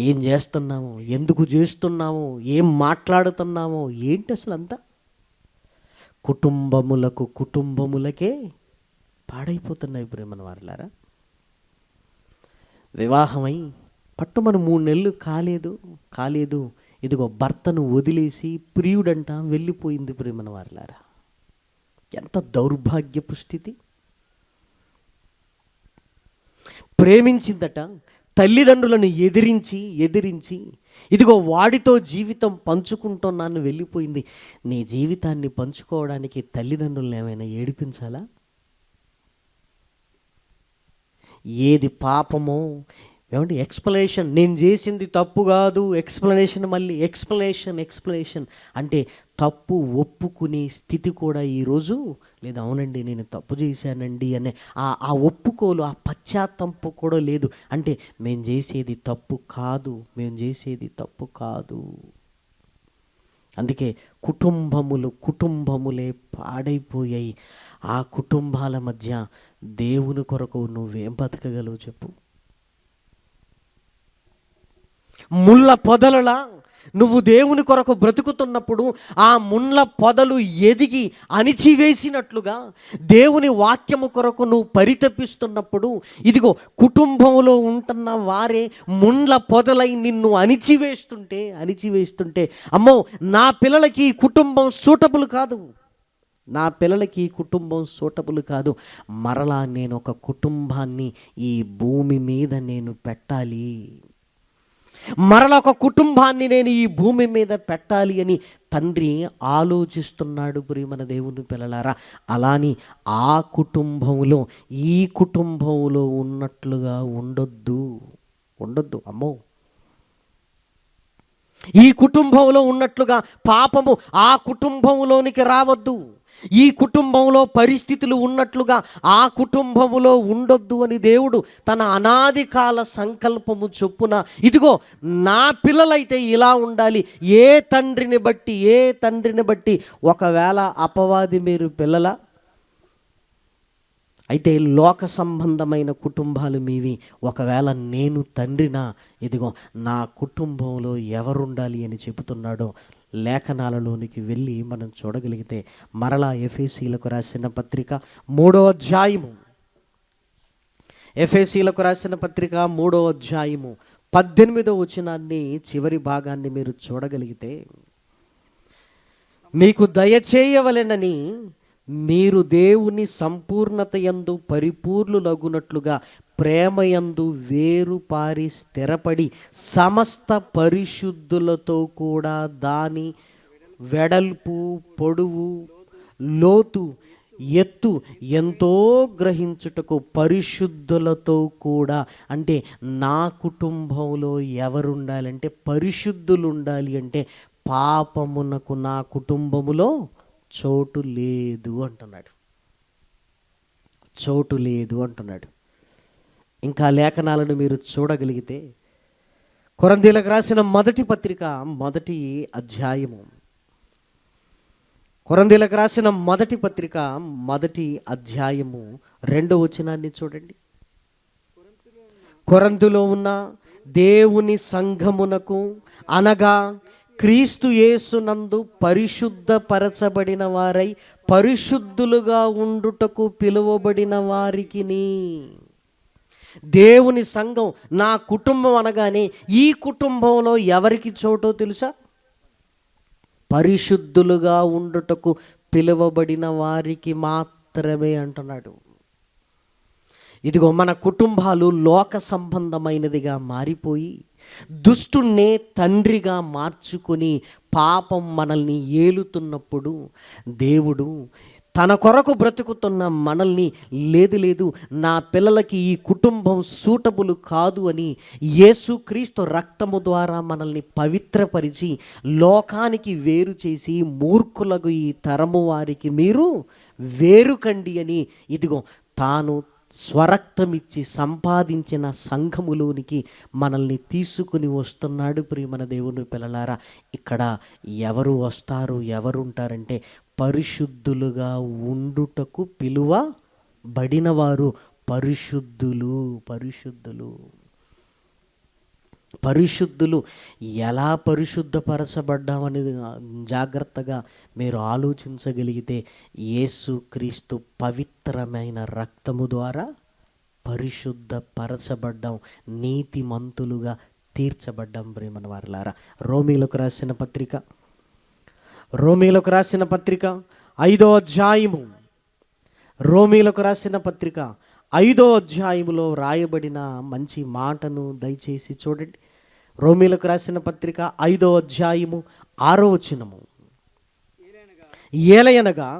ఏం చేస్తున్నాము, ఎందుకు చేస్తున్నాము, ఏం మాట్లాడుతున్నామో ఏంటి అసలు అంతా కుటుంబములకే పాడైపోతున్నాయి ప్రియమైన వారలారా. వివాహమై పట్టుమని 3 నెలలు కాలేదు ఇదిగో భర్తను వదిలేసి ప్రియుడంట వెళ్ళిపోయింది ప్రియమైన వారలారా. ఎంత దౌర్భాగ్యపు స్థితి. ప్రేమించిందట, తల్లిదండ్రులను ఎదిరించి ఇదిగో వాడితో జీవితం పంచుకుంటున్నాను వెళ్ళిపోయింది. నీ జీవితాన్ని పంచుకోవడానికి తల్లిదండ్రులను ఏమైనా ఏడిపించాలా? ఏది పాపమో ఏమంటే ఎక్స్ప్లెనేషన్, నేను చేసింది తప్పు కాదు, ఎక్స్ప్లెనేషన్, మళ్ళీ ఎక్స్ప్లెనేషన్ అంటే తప్పు ఒప్పుకునే స్థితి కూడా ఈరోజు లేదు. అవునండి నేను తప్పు చేశానండి అనే ఆ ఒప్పుకోలు, ఆ పశ్చాత్తాపం కూడా లేదు. అంటే మేము చేసేది తప్పు కాదు. అందుకే కుటుంబములే పాడైపోయాయి. ఆ కుటుంబాల మధ్య దేవుని కొరకు నువ్వేం బతకగలవు చెప్పు? ముళ్ళ పొదలలా నువ్వు దేవుని కొరకు బ్రతుకుతున్నప్పుడు ఆ ముళ్ళ పొదలు ఎదిగి అణిచివేసినట్లుగా దేవుని వాక్యము కొరకు నువ్వు పరితపిస్తున్నప్పుడు ఇదిగో కుటుంబంలో ఉంటున్న వారే ముళ్ళ పొదలై నిన్ను అణిచివేస్తుంటే అమ్మో, నా పిల్లలకి ఈ కుటుంబం సూటబుల్ కాదు, మరలా నేను ఒక కుటుంబాన్ని ఈ భూమి మీద నేను పెట్టాలి, మరలా ఒక కుటుంబాన్ని నేను ఈ భూమి మీద పెట్టాలి అని తండ్రి ఆలోచిస్తున్నాడు ప్రియమైన దేవుని పిల్లలారా. అలాని ఆ కుటుంబంలో ఈ కుటుంబంలో ఉన్నట్లుగా ఉండొద్దు అమ్మో. ఈ కుటుంబంలో ఉన్నట్లుగా పాపము ఆ కుటుంబంలోనికి రావద్దు. ఈ కుటుంబంలో పరిస్థితులు ఉన్నట్లుగా ఆ కుటుంబములో ఉండొద్దు అని దేవుడు తన అనాది కాల సంకల్పము చొప్పున ఇదిగో నా పిల్లలైతే ఇలా ఉండాలి. ఏ తండ్రిని బట్టి ఒకవేళ అపవాది మీరు పిల్లల అయితే లోక సంబంధమైన కుటుంబాలు మీవి, ఒకవేళ నేను తండ్రినా ఇదిగో నా కుటుంబంలో ఎవరుండాలి అని చెబుతున్నాడో లేఖనాలలోనికి వెళ్ళి మనం చూడగలిగితే మరలా ఎఫెసీలకు రాసిన పత్రిక 3వ అధ్యాయము, ఎఫెసీలకు రాసిన పత్రిక 3వ అధ్యాయము 18వ వచనాన్ని చివరి భాగాన్ని మీరు చూడగలిగితే, మీకు దయచేయవలెనని మీరు దేవుని సంపూర్ణత యందు పరిపూర్ణులగునట్లుగా ప్రేమయందు వేరుపారి స్థిరపడి సమస్త పరిశుద్ధులతో కూడా దాని వెడల్పు, పొడవు, లోతు, ఎత్తు ఎంతో గ్రహించుటకు పరిశుద్ధులతో కూడా, అంటే నా కుటుంబంలో ఎవరుండాలంటే పరిశుద్ధులు ఉండాలి. అంటే పాపమునకు నా కుటుంబములో చోటు లేదు అంటున్నాడు. ఇంకా లేఖనాలను మీరు చూడగలిగితే కొరింథీయులకు రాసిన మొదటి పత్రిక 1వ అధ్యాయము, కొరింథీయులకు రాసిన మొదటి పత్రిక 1వ అధ్యాయము 2వ వచనాన్ని చూడండి. కొరింథులో ఉన్న దేవుని సంఘమునకు అనగా క్రీస్తు యేసునందు పరిశుద్ధపరచబడిన వారై పరిశుద్ధులుగా ఉండుటకు పిలువబడిన వారికిని. దేవుని సంఘం, నా కుటుంబం అనగానే ఈ కుటుంబంలో ఎవరికి చోటో తెలుసా? పరిశుద్ధులుగా ఉండుటకు పిలువబడిన వారికి మాత్రమే అంటున్నాడు. ఇదిగో మన కుటుంబాలు లోక సంబంధమైనదిగా మారిపోయి దుష్టుణ్ణే తండ్రిగా మార్చుకొని పాపం మనల్ని ఏలుతున్నప్పుడు దేవుడు తన కొరకు బ్రతుకుతున్న మనల్ని లేదు నా పిల్లలకి ఈ కుటుంబం సూటబుల్ కాదు అని యేసుక్రీస్తు రక్తము ద్వారా మనల్ని పవిత్రపరిచి లోకానికి వేరు చేసి మూర్ఖులకు ఈ తరము వారికి మీరు వేరుకండి అని ఇదిగో తాను స్వరక్తమిచ్చి సంపాదించిన సంఘములోనికి మనల్ని తీసుకుని వస్తున్నాడు. ప్రియమైన దేవుని పిల్లలారా, ఇక్కడ ఎవరు వస్తారు, ఎవరు ఉంటారంటే పరిశుద్ధులుగా ఉండుటకు పిలువబడినవారు పరిశుద్ధులు ఎలా పరిశుద్ధపరచబడ్డామనేది జాగ్రత్తగా మీరు ఆలోచించగలిగితే యేసుక్రీస్తు పవిత్రమైన రక్తము ద్వారా పరిశుద్ధపరచబడ్డాం, నీతిమంతులుగా తీర్చబడ్డాం. ప్రియమైన వారలారా, రోమీలకు రాసిన పత్రిక 5వ అధ్యాయము, రోమీలకు రాసిన పత్రిక 5వ అధ్యాయములో రాయబడిన మంచి మాటను దయచేసి చూడండి. రోమీలకు రాసిన పత్రిక 5వ అధ్యాయము 6వ వచనము, ఏలయనగా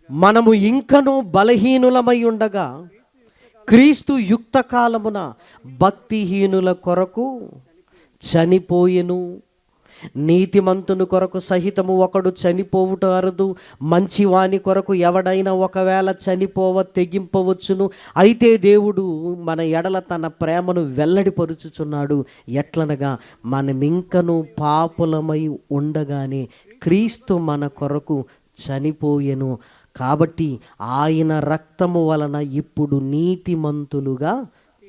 మనము ఇంకను బలహీనులమై ఉండగా క్రీస్తు యుక్త కాలమున భక్తిహీనుల కొరకు చనిపోయెను. నీతిమంతుని కొరకు సహితము ఒకడు చనిపోవుట అరుదు, మంచివాని కొరకు ఎవడైనా ఒకవేళ చనిపోవ తెగింపవచ్చును. అయితే దేవుడు మన ఎడల తన ప్రేమను వెల్లడిపరుచుచున్నాడు. ఎట్లనగా మనమింకను పాపులమై ఉండగానే క్రీస్తు మన కొరకు చనిపోయెను. కాబట్టి ఆయన రక్తము వలన ఇప్పుడు నీతిమంతులుగా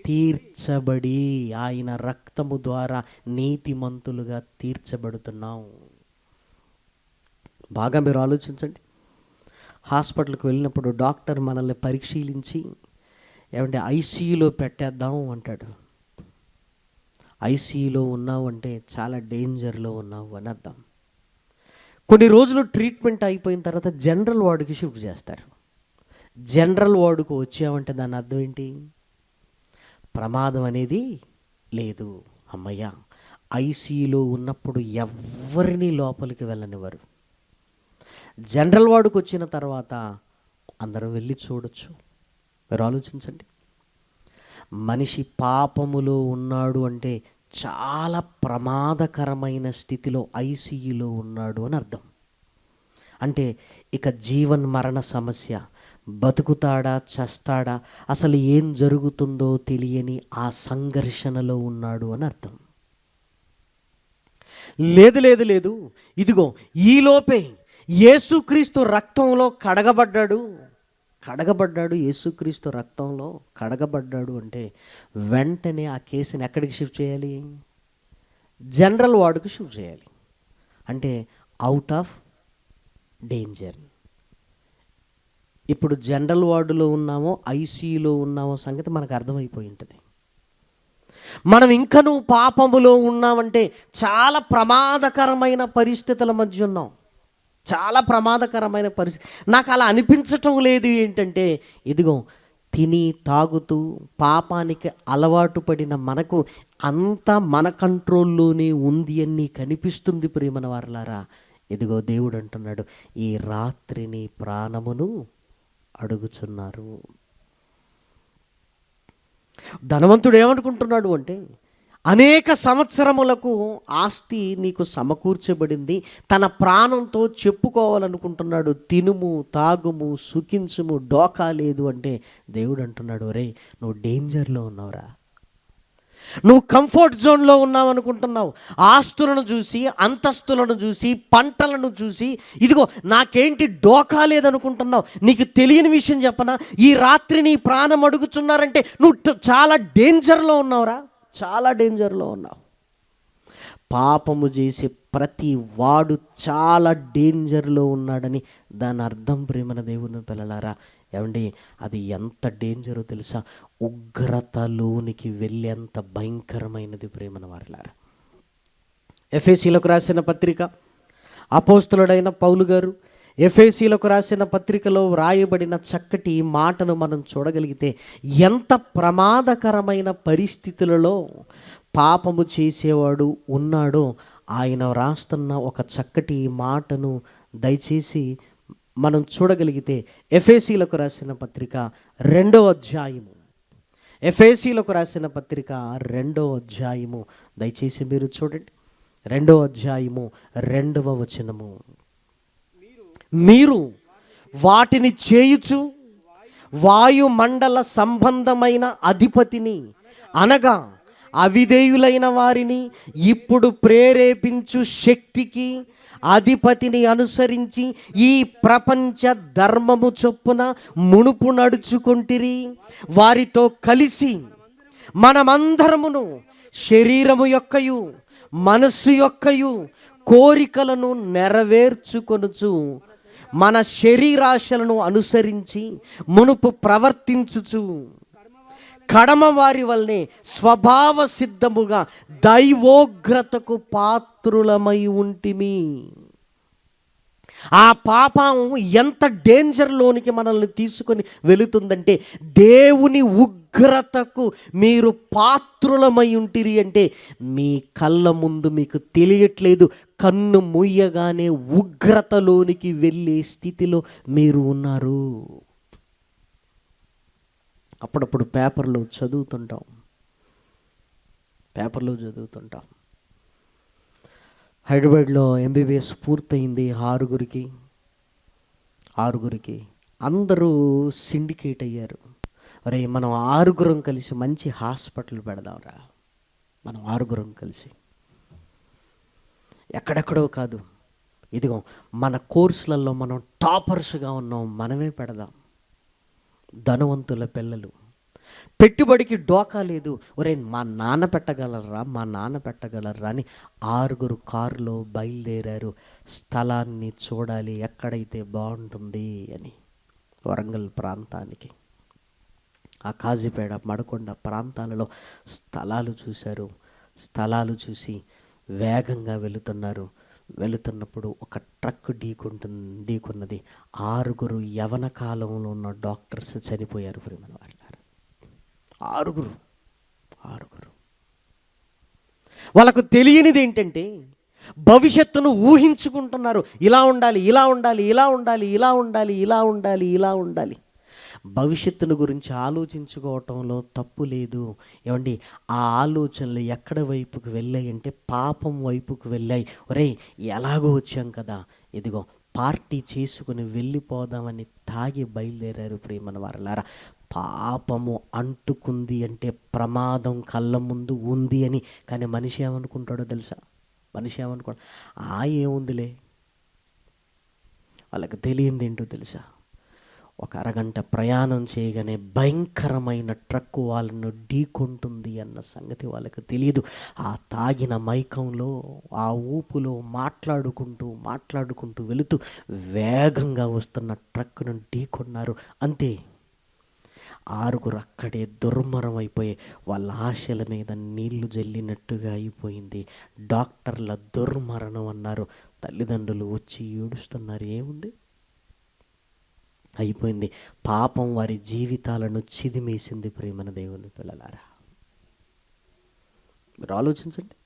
తీర్చబడి, ఆయన రక్తము ద్వారా నీతిమంతులుగా తీర్చబడుతున్నాం. బాగా మీరు ఆలోచించండి. హాస్పిటల్కి వెళ్ళినప్పుడు డాక్టర్ మనల్ని పరిశీలించి ఏమంటే ఐసీయూలో పెట్టేద్దాం అంటాడు. ఐసీయూలో ఉన్నావు అంటే చాలా డేంజర్లో ఉన్నావు అని అర్థం. కొన్ని రోజులు ట్రీట్మెంట్ అయిపోయిన తర్వాత జనరల్ వార్డుకి షిఫ్ట్ చేస్తారు. జనరల్ వార్డుకు వచ్చామంటే దాని అర్థం ఏంటి? ప్రమాదం అనేది లేదు. అమ్మయ్య, ఐసీయూలో ఉన్నప్పుడు ఎవరిని లోపలికి వెళ్ళనివ్వరు. జనరల్ వార్డుకు వచ్చిన తర్వాత అందరం వెళ్ళి చూడొచ్చు. మీరు ఆలోచించండి, మనిషి పాపములో ఉన్నాడు అంటే చాలా ప్రమాదకరమైన స్థితిలో ఐసీయూలో ఉన్నాడు అని అర్థం. అంటే ఇక జీవన్ మరణ సమస్య, బతుకుతాడా చస్తాడా, అసలు ఏం జరుగుతుందో తెలియని ఆ సంఘర్షణలో ఉన్నాడు అని అర్థం. లేదు, ఇదిగో ఈలోపే యేసుక్రీస్తు రక్తంలో కడగబడ్డాడు. యేసుక్రీస్తు రక్తంలో కడగబడ్డాడు అంటే వెంటనే ఆ కేసుని ఎక్కడికి షిఫ్ట్ చేయాలి? జనరల్ వార్డుకి షిఫ్ట్ చేయాలి. అంటే అవుట్ ఆఫ్ డేంజర్. ఇప్పుడు జనరల్ వార్డులో ఉన్నామో ఐసీయూలో ఉన్నామో సంగతి మనకు అర్థమైపోయి ఉంటుంది. మనం ఇంకనూ పాపములో ఉన్నామంటే చాలా ప్రమాదకరమైన పరిస్థితుల మధ్య ఉన్నాం. చాలా ప్రమాదకరమైన పరిస్థితి. నాకు అలా అనిపించటం లేదు. ఏంటంటే ఇదిగో తిని తాగుతూ పాపానికి అలవాటు పడిన మనకు అంతా మన కంట్రోల్లోనే ఉంది అని కనిపిస్తుంది. ప్రియమైన వారలారా, ఇదిగో దేవుడు అంటున్నాడు, ఈ రాత్రి నీ ప్రాణమును అడుగుచున్నారు. ధనవంతుడు ఏమనుకుంటున్నాడు అంటే అనేక సంవత్సరములకు ఆస్తి నీకు సమకూర్చబడింది, తన ప్రాణంతో చెప్పుకోవాలనుకుంటున్నాడు. తినుము తాగుము సుఖించుము, డోకా లేదు అంటే దేవుడు అంటున్నాడు, ఒరే నువ్వు డేంజర్లో ఉన్నావురా, నువ్వు కంఫర్ట్ జోన్లో ఉన్నావు అనుకుంటున్నావు. ఆస్తులను చూసి, అంతస్తులను చూసి, పంటలను చూసి ఇదిగో నాకేంటి డోకా లేదనుకుంటున్నావు. నీకు తెలియని విషయం చెప్పనా, ఈ రాత్రి నీ ప్రాణం అడుగుతున్నారంటే నువ్వు చాలా డేంజర్లో ఉన్నావురా, చాలా డేంజర్లో ఉన్నావు. పాపము చేసే ప్రతి వాడు చాలా డేంజర్లో ఉన్నాడని దాని అర్థం ప్రేమన దేవుని పిల్లలారా. ఏమండి, అది ఎంత డేంజరో తెలుసా? ఉగ్రతలోనికి వెళ్ళేంత భయంకరమైనది ప్రేమన వారలారా. ఎఫెసీలకు రాసిన పత్రిక అపోస్తలుడైన పౌలు గారు ఎఫెసీలకు రాసిన పత్రికలో వ్రాయబడిన చక్కటి మాటను మనం చూడగలిగితే, ఎంత ప్రమాదకరమైన పరిస్థితులలో పాపము చేసేవాడు ఉన్నాడో ఆయన రాస్తున్న ఒక చక్కటి మాటను దయచేసి మనం చూడగలిగితే, ఎఫెసీలకు రాసిన పత్రిక 2వ అధ్యాయము, ఎఫెసీలకు రాసిన పత్రిక 2వ అధ్యాయము దయచేసి మీరు చూడండి. 2వ అధ్యాయము 2వ వచనము, మీరు వాటిని చేయుచు వాయుమండల సంబంధమైన అధిపతిని అనగా అవిధేయులైన వారిని ఇప్పుడు ప్రేరేపించు శక్తికి అధిపతిని అనుసరించి ఈ ప్రపంచ ధర్మము చొప్పున మునుపు నడుచుకొంటిరి. వారితో కలిసి మనమందరమును శరీరము యొక్కయు మనస్సు యొక్కయు కోరికలను నెరవేర్చుకొనుచు మన శరీరాశలను అనుసరించి మునుపు ప్రవర్తించుచు కడమ వారి వల్లనే స్వభావ సిద్ధముగా దైవోగ్రతకు పాత్రులమై ఉంటిమి. ఆ పాపం ఎంత డేంజర్లోనికి మనల్ని తీసుకొని వెళుతుందంటే, దేవుని ఉగ్రతకు మీరు పాత్రులమై ఉంటిరి అంటే మీ కళ్ళ ముందు మీకు తెలియట్లేదు, కన్ను మూయగానే ఉగ్రతలోనికి వెళ్ళే స్థితిలో మీరు ఉన్నారు. అప్పుడప్పుడు పేపర్లో చదువుతుంటాం హైదరాబాద్లో ఎంబీబీఎస్ పూర్తయింది ఆరుగురికి అందరూ సిండికేట్ అయ్యారు. అరే, మనం 6 కలిసి మంచి హాస్పిటల్ పెడదాంరా, మనం 6 కలిసి ఎక్కడెక్కడో కాదు, ఇదిగో మన కోర్సులలో మనం టాపర్స్గా ఉన్నాం, మనమే పెడదాం. ధనవంతుల పిల్లలు, పెట్టుబడికి డోకా లేదు. ఒరే, మా నాన్న పెట్టగలరా అని 6 కారులో బయలుదేరారు స్థలాన్ని చూడాలి, ఎక్కడైతే బాగుంటుంది అని. వరంగల్ ప్రాంతానికి, ఆ కాజీపేట, మడకొండ ప్రాంతాలలో స్థలాలు చూశారు. స్థలాలు చూసి వేగంగా వెళుతున్నప్పుడు ఒక ట్రక్ ఢీకొన్నది. 6 యవన కాలంలో ఉన్న డాక్టర్స్ చనిపోయారు ప్రేమల వాళ్ళారు. 6 వాళ్ళకు తెలియనిది ఏంటంటే, భవిష్యత్తును ఊహించుకుంటున్నారు. ఇలా ఉండాలి. భవిష్యత్తును గురించి ఆలోచించుకోవటంలో తప్పు లేదు. ఏమండి, ఆ ఆలోచనలు ఎక్కడ వైపుకు వెళ్ళాయంటే పాపం వైపుకు వెళ్ళాయి. ఒరే, ఎలాగో వచ్చాం కదా, ఇదిగో పార్టీ చేసుకుని వెళ్ళిపోదామని తాగి బయలుదేరారు ప్రేమన వారలారా. పాపము అంటుకుంది అంటే ప్రమాదం కళ్ళ ముందు ఉంది అని. కానీ మనిషి ఏమనుకుంటాడో తెలుసా? ఏముందిలే, వాళ్ళకి తెలియంది ఏంటో తెలుసా? ఒక అరగంట ప్రయాణం చేయగానే భయంకరమైన ట్రక్కు వాళ్ళను ఢీకొంటుంది అన్న సంగతి వాళ్ళకి తెలియదు. ఆ తాగిన మైకంలో, ఆ ఊపులో మాట్లాడుకుంటూ వెళుతూ వేగంగా వస్తున్న ట్రక్కును ఢీకొన్నారు. అంతే, 6 అక్కడే దుర్మరం అయిపోయి వాళ్ళ ఆశల మీద నీళ్లు జల్లినట్టుగా అయిపోయింది. డాక్టర్ల దుర్మరణం అన్నారు. తల్లిదండ్రులు వచ్చి ఏడుస్తున్నారు. ఏముంది, అయిపోయింది. పాపం వారి జీవితాలను చిదిమేసింది ప్రేమన దేవుని పిల్లలారా. మీరు ఆలోచించండి.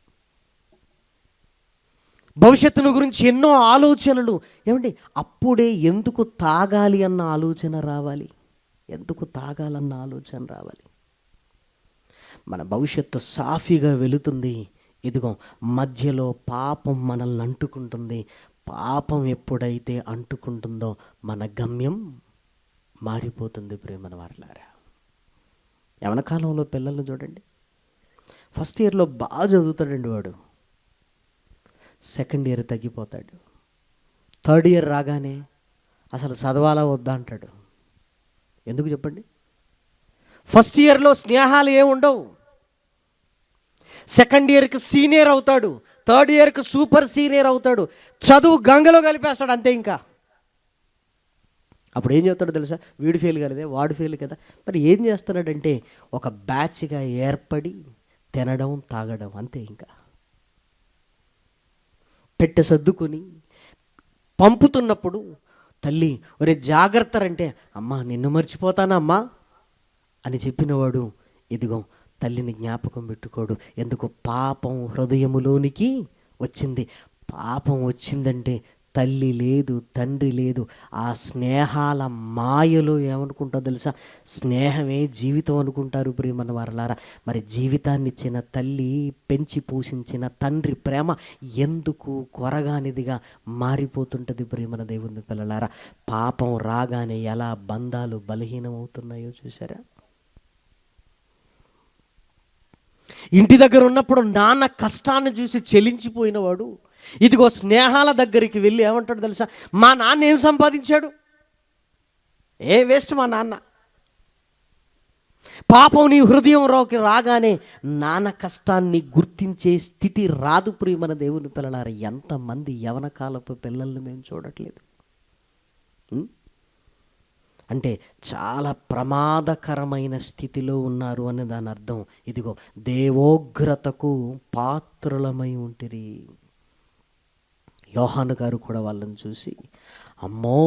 భవిష్యత్తును గురించి ఎన్నో ఆలోచనలు. ఏమండి, అప్పుడే ఎందుకు తాగాలి అన్న ఆలోచన రావాలి, మన భవిష్యత్తు సాఫీగా వెళుతుంది. ఇదిగో మధ్యలో పాపం మనల్ని అంటుకుంటుంది. పాపం ఎప్పుడైతే అంటుకుంటుందో మన గమ్యం మారిపోతుంది ప్రేమన వారలారా. యవన కాలంలో పిల్లల్ని చూడండి. ఫస్ట్ ఇయర్లో బాగా చదువుతాడండి వాడు, సెకండ్ ఇయర్ తగ్గిపోతాడు. థర్డ్ ఇయర్ రాగానే అసలు చదవాలా వద్దా అంటాడు. ఎందుకు చెప్పండి? ఫస్ట్ ఇయర్లో స్నేహాలు ఏముండవు. సెకండ్ ఇయర్కి సీనియర్ అవుతాడు, థర్డ్ ఇయర్కి సూపర్ సీనియర్ అవుతాడు, చదువు గంగలో కలిపేస్తాడు, అంతే. ఇంకా అప్పుడు ఏం చేస్తాడో తెలుసా? వీడు ఫెయిల్ కాలేదే, వాడు ఫెయిల్ కదా. మరి ఏం చేస్తున్నాడంటే ఒక బ్యాచ్గా ఏర్పడి తినడం తాగడం, అంతే. ఇంకా పెట్టె సర్దుకొని పంపుతున్నప్పుడు తల్లి ఒరే జాగ్రత్త అంటే, అమ్మా నిన్ను మర్చిపోతానా అమ్మా అని చెప్పినవాడు ఇదిగో తల్లిని జ్ఞాపకం పెట్టుకోడు. ఎందుకు? పాపం హృదయములోనికి వచ్చింది. పాపం వచ్చిందంటే తల్లి లేదు, తండ్రి లేదు. ఆ స్నేహాల మాయలో ఏమనుకుంటా తెలుసా? స్నేహమే జీవితం అనుకుంటారు ప్రియమైన వారలారా. మరి జీవితాన్ని ఇచ్చిన తల్లి, పెంచి పోషించిన తండ్రి ప్రేమ ఎందుకు కొరగానిదిగా మారిపోతుంటుంది ప్రియమైన దేవుని పిల్లలారా. పాపం రాగానే ఎలా బంధాలు బలహీనమవుతున్నాయో చూసారా? ఇంటి దగ్గర ఉన్నప్పుడు నాన్న కష్టాన్ని చూసి చెలించిపోయినవాడు ఇదిగో స్నేహాల దగ్గరికి వెళ్ళి ఏమంటాడు తెలుసా? మా నాన్న ఏం సంపాదించాడు, ఏ వేస్ట్ మా నాన్న. పాపం నీ హృదయంలోకి రాగానే నాన్న కష్టాన్ని గుర్తించే స్థితి రాదు ప్రియమైన దేవుని పిల్లలారా. ఎంతమంది యవన కాలపు పిల్లల్ని మేము చూడట్లేదు. అంటే చాలా ప్రమాదకరమైన స్థితిలో ఉన్నారు అని దాని అర్థం. ఇదిగో దేవోగ్రతకు పాత్రులమై ఉంటిరి. యోహాను గారు కూడా వాళ్ళని చూసి, అమ్మో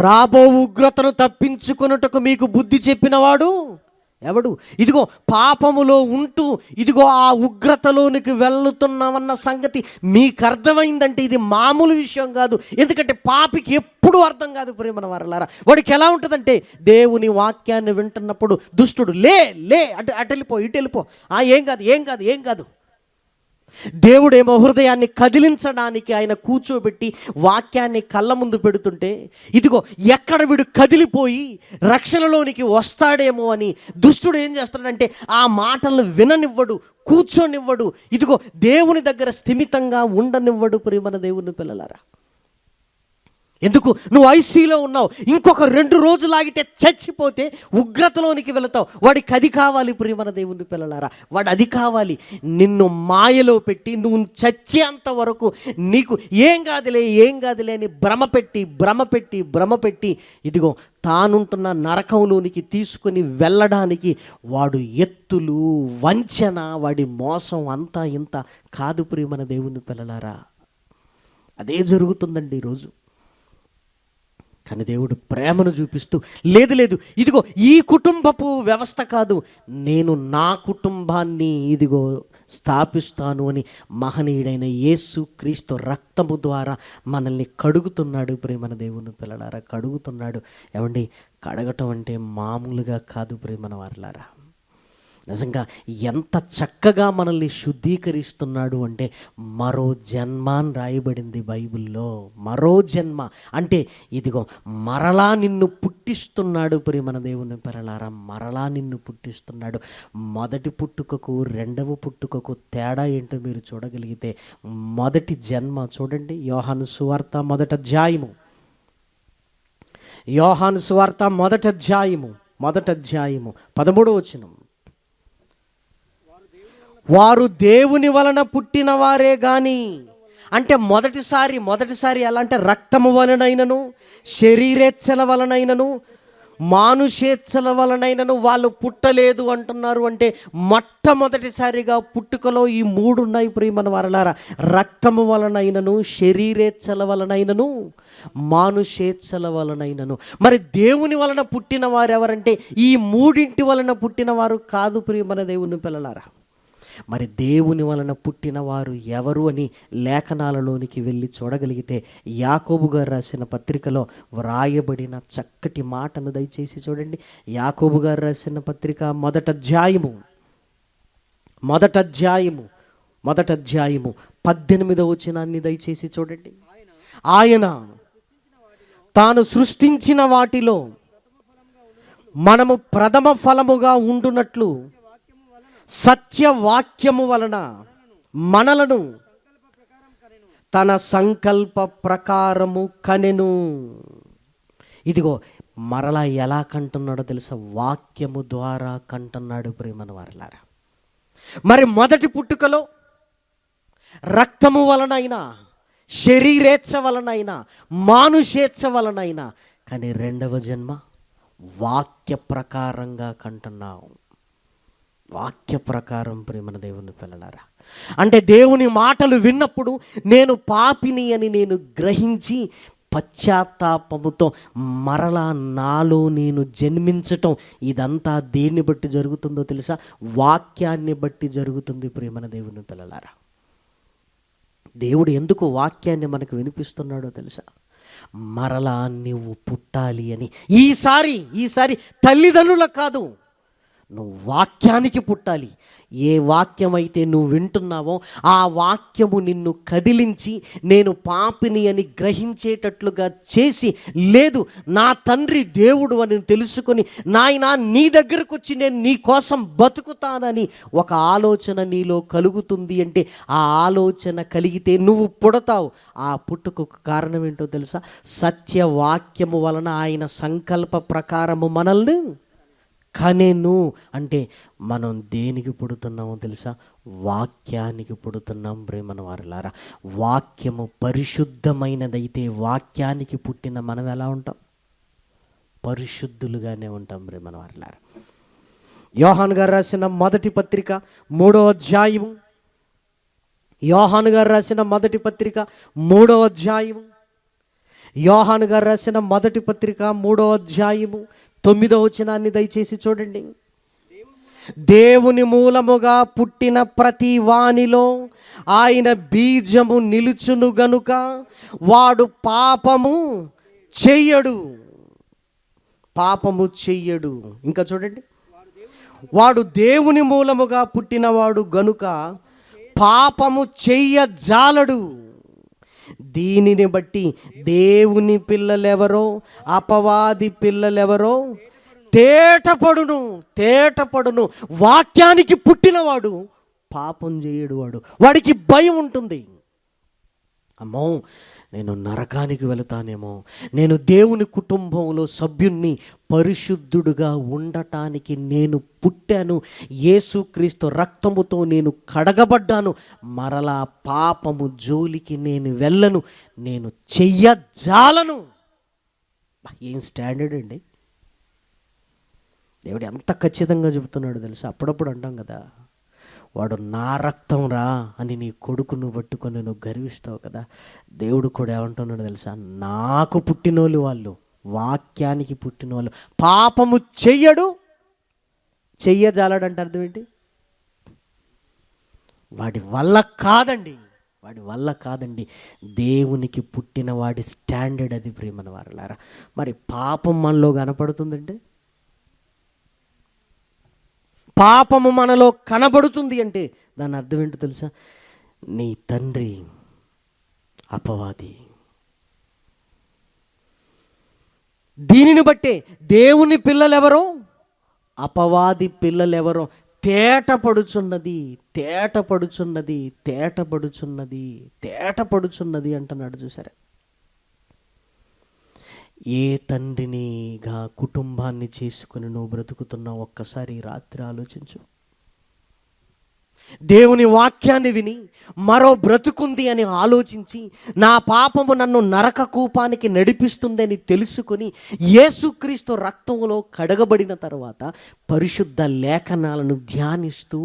రాబో ఉగ్రతను తప్పించుకొనుటకు మీకు బుద్ధి చెప్పినవాడు ఎవడు? ఇదిగో పాపములో ఉంటూ ఇదిగో ఆ ఉగ్రతలోనికి వెళ్తున్నామన్న సంగతి మీకు అర్థమైందంటే ఇది మామూలు విషయం కాదు. ఎందుకంటే పాపికి ఎప్పుడు అర్థం కాదు ప్రియమైన వారలారా. వాడికి ఎలా ఉంటుందంటే దేవుని వాక్యాన్ని వింటున్నప్పుడు దుష్టుడు లే లే అటు వెళ్ళిపో, ఇటు వెళ్ళిపో, ఏం కాదు ఏం కాదు ఏం కాదు. దేవుడేమో హృదయాన్ని కదిలించడానికి ఆయన కూర్చోబెట్టి వాక్యాన్ని కళ్ళ ముందు పెడుతుంటే ఇదిగో ఎక్కడ వీడు కదిలిపోయి రక్షణలోనికి వస్తాడేమో అని దుష్టుడు ఏం చేస్తాడంటే ఆ మాటలను విననివ్వడు, కూర్చోనివ్వడు, ఇదిగో దేవుని దగ్గర స్థిమితంగా ఉండనివ్వడు ప్రియమైన దేవుని పిల్లలారా. ఎందుకు? నువ్వు ఐసీలో ఉన్నావు, ఇంకొక 2 రోజులు ఆగితే చచ్చిపోతే ఉగ్రతలోనికి వెళతావు. వాడికి అది కావాలి ప్రియమైన దేవుని పిల్లలారా, వాడు అది కావాలి. నిన్ను మాయలో పెట్టి నువ్వు చచ్చేంత వరకు నీకు ఏం కాదులే ఏం కాదులే అని భ్రమపెట్టి ఇదిగో తానుంటున్న నరకంలోనికి తీసుకొని వెళ్ళడానికి వాడు ఎత్తులు, వంచన, వాడి మోసం అంతా ఇంత కాదు ప్రియమైన దేవుని పిల్లలారా. అదే జరుగుతుందండి ఈరోజు. కానీ దేవుడు ప్రేమను చూపిస్తూ లేదు ఇదిగో ఈ కుటుంబపు వ్యవస్థ కాదు, నేను నా కుటుంబాన్ని ఇదిగో స్థాపిస్తాను అని మహనీయుడైన యేసు క్రీస్తు రక్తము ద్వారా మనల్ని కడుగుతున్నాడు ప్రేమన దేవుని పిల్లలారా. కడుగుతున్నాడు. ఏమండి, కడగటం అంటే మామూలుగా కాదు ప్రేమన వారలారా. నిజంగా ఎంత చక్కగా మనల్ని శుద్ధీకరిస్తున్నాడు అంటే మరో జన్మ అని రాయబడింది బైబిల్లో. మరో జన్మ అంటే ఇదిగో మరలా నిన్ను పుట్టిస్తున్నాడు ప్రియమైన దేవుని పిల్లలారా. మరలా నిన్ను పుట్టిస్తున్నాడు. మొదటి పుట్టుకకు రెండవ పుట్టుకకు తేడా ఏంటో మీరు చూడగలిగితే, మొదటి జన్మ చూడండి. యోహాను సువార్త మొదటి అధ్యాయము 13వ వచనం. వారు దేవుని వలన పుట్టిన వారే గాని, అంటే మొదటిసారి ఎలా అంటే రక్తము వలనైనను, శరీరేచ్ఛల వలనైనను, మానుషేచ్ఛల వలనైనను వాళ్ళు పుట్టలేదు అంటున్నారు. అంటే మొట్టమొదటిసారిగా పుట్టుకలో ఈ 3 ఉన్నాయి ప్రియమైన వారలారా. రక్తము వలనైనను, శరీరేచ్ఛల వలనైనను, మానుషేచ్ఛల వలనైనను. మరి దేవుని వలన పుట్టిన వారు ఎవరంటే ఈ 3 వలన పుట్టిన వారు కాదు ప్రియమైన దేవుని పిల్లలారా. మరి దేవుని వలన పుట్టిన వారు ఎవరు అని లేఖనాలలోనికి వెళ్ళి చూడగలిగితే, యాకోబు గారు రాసిన పత్రికలో వ్రాయబడిన చక్కటి మాటను దయచేసి చూడండి. యాకోబు గారు రాసిన పత్రిక మొదటి అధ్యాయము 18వ వచనాన్ని దయచేసి చూడండి. ఆయన తాను సృష్టించిన వాటిలో మనము ప్రథమ ఫలముగా ఉండునట్లు సత్యవాక్యము వలన మనలను తన సంకల్ప ప్రకారము కనెను. ఇదిగో మరలా ఎలా కంటున్నాడో తెలుసా? వాక్యము ద్వారా కంటున్నాడు ప్రియమైన వారలారా. మరి మొదటి పుట్టుకలో రక్తము వలనైనా, శరీరేచ్ఛ వలనైనా, మానుషేచ్ఛ వలనైనా, కానీ రెండవ జన్మ వాక్య ప్రకారంగా కంటున్నావు. వాక్య ప్రకారం ప్రేమన దేవుని పిల్లలారా, అంటే దేవుని మాటలు విన్నప్పుడు నేను పాపిని అని నేను గ్రహించి పశ్చాత్తాపముతో మరలా నాలో నేను జన్మించటం, ఇదంతా దేన్ని బట్టి జరుగుతుందో తెలుసా? వాక్యాన్ని బట్టి జరుగుతుంది ప్రేమన దేవుని పిల్లలారా. దేవుడు ఎందుకు వాక్యాన్ని మనకు వినిపిస్తున్నాడో తెలుసా? మరలా నువ్వు పుట్టాలి అని. ఈసారి తల్లిదండ్రులకు కాదు, నువ్వు వాక్యానికి పుట్టాలి. ఏ వాక్యం అయితే నువ్వు వింటున్నావో ఆ వాక్యము నిన్ను కదిలించి నేను పాపిని అని గ్రహించేటట్లుగా చేసి, లేదు నా తండ్రి దేవుడు అని తెలుసుకొని, నాయనా నీ దగ్గరకు వచ్చి నేను నీ కోసం బతుకుతానని ఒక ఆలోచన నీలో కలుగుతుంది. అంటే ఆ ఆలోచన కలిగితే నువ్వు పుడతావు. ఆ పుట్టుకు కారణం ఏంటో తెలుసా? సత్యవాక్యము వలన ఆయన సంకల్ప ప్రకారము మనల్ని కనెను. అంటే మనం దేనికి పుడుతున్నామో తెలుసా? వాక్యానికి పుడుతున్నాం ప్రేమన వారలారా. వాక్యము పరిశుద్ధమైనదైతే వాక్యానికి పుట్టిన మనం ఎలా ఉంటాం? పరిశుద్ధులుగానే ఉంటాం ప్రేమన వారలారా. యోహాను గారు రాసిన మొదటి పత్రిక 3వ అధ్యాయము, యోహాను గారు రాసిన మొదటి పత్రిక 3వ అధ్యాయము, యోహాను గారు రాసిన మొదటి పత్రిక 3వ అధ్యాయము 9వ వచనాన్ని దయచేసి చూడండి. దేవుని మూలముగా పుట్టిన ప్రతి వానిలో ఆయన బీజము నిలుచును గనుక వాడు పాపము చెయ్యడు. ఇంకా చూడండి, వాడు దేవుని మూలముగా పుట్టినవాడు గనుక పాపము చెయ్యజాలడు. దీనిని బట్టి దేవుని పిల్లలెవరో అపవాది పిల్లలెవరో తేటపడును. వాక్యానికి పుట్టినవాడు పాపం చేయడు. వాడికి భయం ఉంటుంది. అమ్మో, నేను నరకానికి వెళతానేమో, నేను దేవుని కుటుంబంలో సభ్యుణ్ణి, పరిశుద్ధుడుగా ఉండటానికి నేను పుట్టాను, యేసుక్రీస్తు రక్తముతో నేను కడగబడ్డాను, మరలా పాపము జోలికి నేను వెళ్ళను, నేను చెయ్యజాలను. ఏం స్టాండర్డ్ అండి! దేవుడు ఎంత ఖచ్చితంగా చెబుతున్నాడు తెలుసా? అప్పుడప్పుడు అంటాం కదా, వాడు నా రక్తం రా అని నీ కొడుకును పట్టుకొని నువ్వు గర్విస్తావు కదా. దేవుడు కూడా ఏమంటున్నాడు తెలుసా? నాకు పుట్టినోళ్ళు వాళ్ళు, వాక్యానికి పుట్టిన వాళ్ళు పాపము చెయ్యజాలడంటే అర్థం ఏంటి? వాడి వల్ల కాదండి. దేవునికి పుట్టిన వాడి స్టాండర్డ్ అది ప్రేమన వారలారా. మరి పాపం మనలో కనపడుతుందంటే, పాపము మనలో కనబడుతుంది అంటే దాని అర్థం ఏంటో తెలుసా? నీ తండ్రి అపవాది. దీనిని బట్టే దేవుని పిల్లలెవరో అపవాది పిల్లలెవరో తేటపడుచున్నది అంటున్నాడు. చూసారా? ఏ తండ్రినిగా కుటుంబాన్ని చేసుకుని నువ్వు బ్రతుకుతున్నావు? ఒక్కసారి రాత్రి ఆలోచించు. దేవుని వాక్యాన్ని విని మరో బ్రతుకుంది అని ఆలోచించి, నా పాపము నన్ను నరక కూపానికి నడిపిస్తుందని తెలుసుకొని యేసుక్రీస్తు రక్తంలో కడగబడిన తర్వాత పరిశుద్ధ లేఖనాలను ధ్యానిస్తూ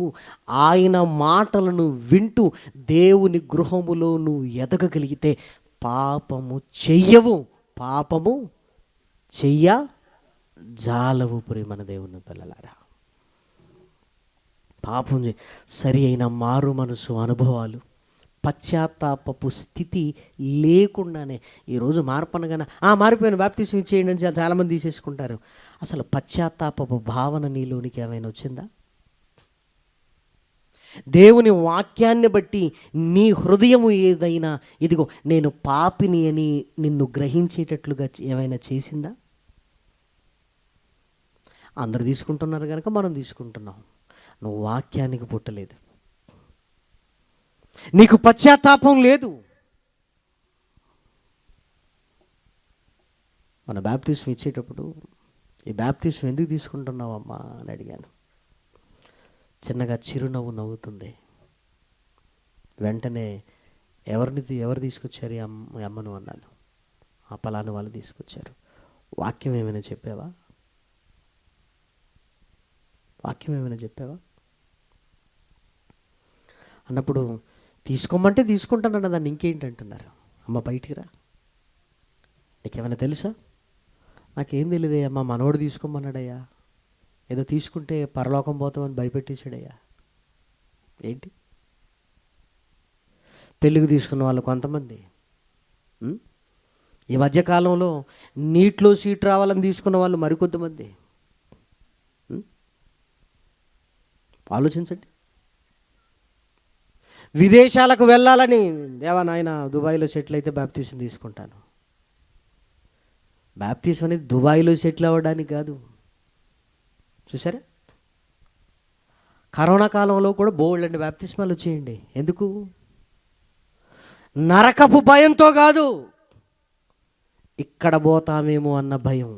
ఆయన మాటలను వింటూ దేవుని గృహములో నువ్వు ఎదగగలిగితే పాపము చెయ్యజాలవు ప్రేమన దేవుని పిల్లలారా. పాపం సరి అయిన మారు మనసు అనుభవాలు, పశ్చాత్తాపపు స్థితి లేకుండానే ఈరోజు మార్పనగానే మారిపోయిన బాప్తిసం ఇచ్చేయండి అని చాలామంది తీసేసుకుంటారు. అసలు పశ్చాత్తాపపు భావన నీలోనికి ఏమైనా వచ్చిందా? దేవుని వాక్యాన్ని బట్టి నీ హృదయము ఏదైనా ఇదిగో నేను పాపిని అని నిన్ను గ్రహించేటట్లుగా ఏమైనా చేసిందా? అందరు తీసుకుంటున్నారు కనుక మనం తీసుకుంటున్నాం. నువ్వు వాక్యానికి పుట్టలేదు, నీకు పశ్చాత్తాపం లేదు. మన బాప్తిసం ఇచ్చేటప్పుడు ఈ బాప్తిసం ఎందుకు తీసుకుంటున్నావమ్మా అని అడిగాను. చిన్నగా చిరునవ్వు నవ్వుతుంది. వెంటనే ఎవరు తీసుకొచ్చారు ఈ అమ్మను అన్నాను. ఆ పలానా వాళ్ళు తీసుకొచ్చారు. వాక్యం ఏమైనా చెప్పావా? వాక్యం ఏమైనా చెప్పావా అన్నప్పుడు, తీసుకోమంటే తీసుకుంటానన్న దాన్ని ఇంకేంటి అంటున్నారు. అమ్మ బయటికి రా, నీకేమైనా తెలుసా? నాకేం తెలియదయ్యా, మా మనవడు తీసుకోమన్నాడయ్యా, ఏదో తీసుకుంటే పరలోకం పోతామని భయపెట్టేశాడయ్యా. ఏంటి? పెళ్ళికి తీసుకున్న వాళ్ళు కొంతమంది, ఈ మధ్యకాలంలో నీటిలో సీట్ రావాలని తీసుకున్న వాళ్ళు మరికొద్దిమంది. ఆలోచించండి. విదేశాలకు వెళ్ళాలని, దేవా నాయన దుబాయ్లో సెటిల్ అయితే బాప్తీసం తీసుకుంటాను. బాప్తీసం అనేది దుబాయ్లో సెటిల్ అవ్వడానికి కాదు. చూసారా, కరోనా కాలంలో కూడా బోల్డ్ బాప్తిస్మాలు వచ్చేయండి. ఎందుకు? నరకపు భయంతో కాదు, ఇక్కడ పోతామేమో అన్న భయం.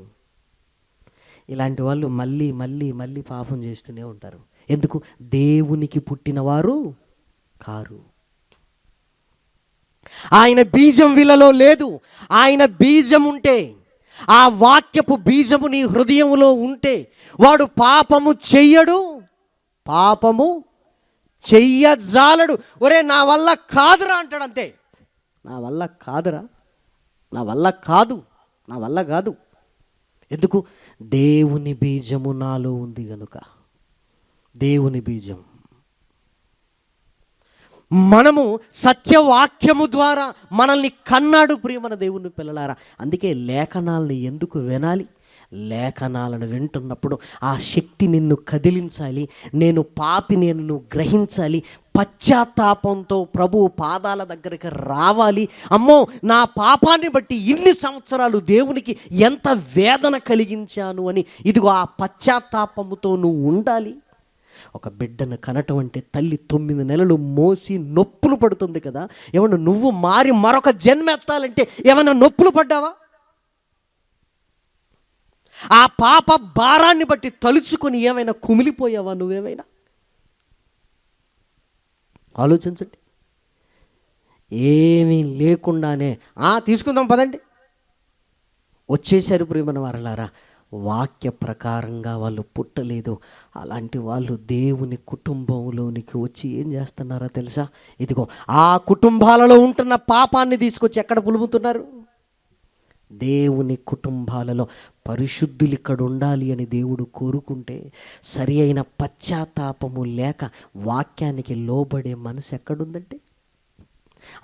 ఇలాంటి వాళ్ళు మళ్ళీ మళ్ళీ మళ్ళీ పాపం చేస్తూనే ఉంటారు. ఎందుకు? దేవునికి పుట్టినవారు కారు. ఆయన బీజం వీళ్ళలో లేదు. ఆయన బీజం ఉంటే, ఆ వాక్యపు బీజము నీ హృదయంలో ఉంటే వాడు పాపము చెయ్యడు, పాపము చెయ్యజాలడు. ఒరే నా వల్ల కాదురా అంటాడు. అంతే, నా వల్ల కాదురా, నా వల్ల కాదు, నా వల్ల కాదు. ఎందుకు? దేవుని బీజము నాలో ఉంది గనుక. దేవుని బీజం. మనము సత్యవాక్యము ద్వారా మనల్ని కన్నాడు ప్రియమైన దేవుని పిల్లలారా. అందుకే లేఖనాలను ఎందుకు వినాలి? లేఖనాలను వింటున్నప్పుడు ఆ శక్తి నిన్ను కదిలించాలి. నేను పాపిని నిన్ను గ్రహించాలి. పశ్చాత్తాపంతో ప్రభు పాదాల దగ్గరికి రావాలి. అమ్మో, నా పాపాన్ని బట్టి ఇన్ని సంవత్సరాలు దేవునికి ఎంత వేదన కలిగించాను అని, ఇదిగో ఆ పశ్చాత్తాపముతో నువ్వు ఉండాలి. ఒక బిడ్డను కనటం అంటే తల్లి 9 నెలలు మోసి నొప్పులు పడుతుంది కదా. ఏమన్నా నువ్వు మారి మరొక జన్మ ఎత్తాలంటే ఏమన్నా నొప్పులు పడ్డావా? ఆ పాప భారాన్ని బట్టి తలుచుకొని ఏమైనా కుమిలిపోయావా? నువ్వేమైనా ఆలోచించండి. ఏమీ లేకుండానే తీసుకుందాం పదండి వచ్చేసారు ప్రియమైన వారలారా. వాక్య ప్రకారంగా వాళ్ళు పుట్టలేదు. అలాంటి వాళ్ళు దేవుని కుటుంబంలోనికి వచ్చి ఏం చేస్తున్నారో తెలుసా? ఇదిగో ఆ కుటుంబాలలో ఉంటున్న పాపాన్ని తీసుకొచ్చి ఎక్కడ పులుముతున్నారు? దేవుని కుటుంబాలలో పరిశుద్ధులు ఇక్కడ ఉండాలి అని దేవుడు కోరుకుంటే, సరి అయిన పశ్చాత్తాపము లేక వాక్యానికి లోబడే మనసు ఎక్కడుందంటే,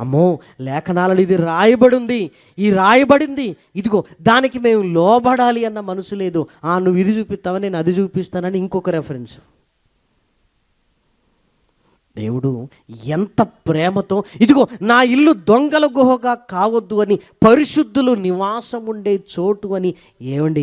అమ్మో లేఖనాలలో ఇది రాయబడింది, ఈ రాయబడింది, ఇదిగో దానికి మేము లోబడాలి అన్న మనసు లేదు. నువ్వు ఇది చూపిస్తావా, నేను అది చూపిస్తానని ఇంకొక రెఫరెన్స్. దేవుడు ఎంత ప్రేమతో, ఇదిగో నా ఇల్లు దొంగల గుహగా కావద్దు అని, పరిశుద్ధులు నివాసం ఉండే చోటు అని, ఏమండి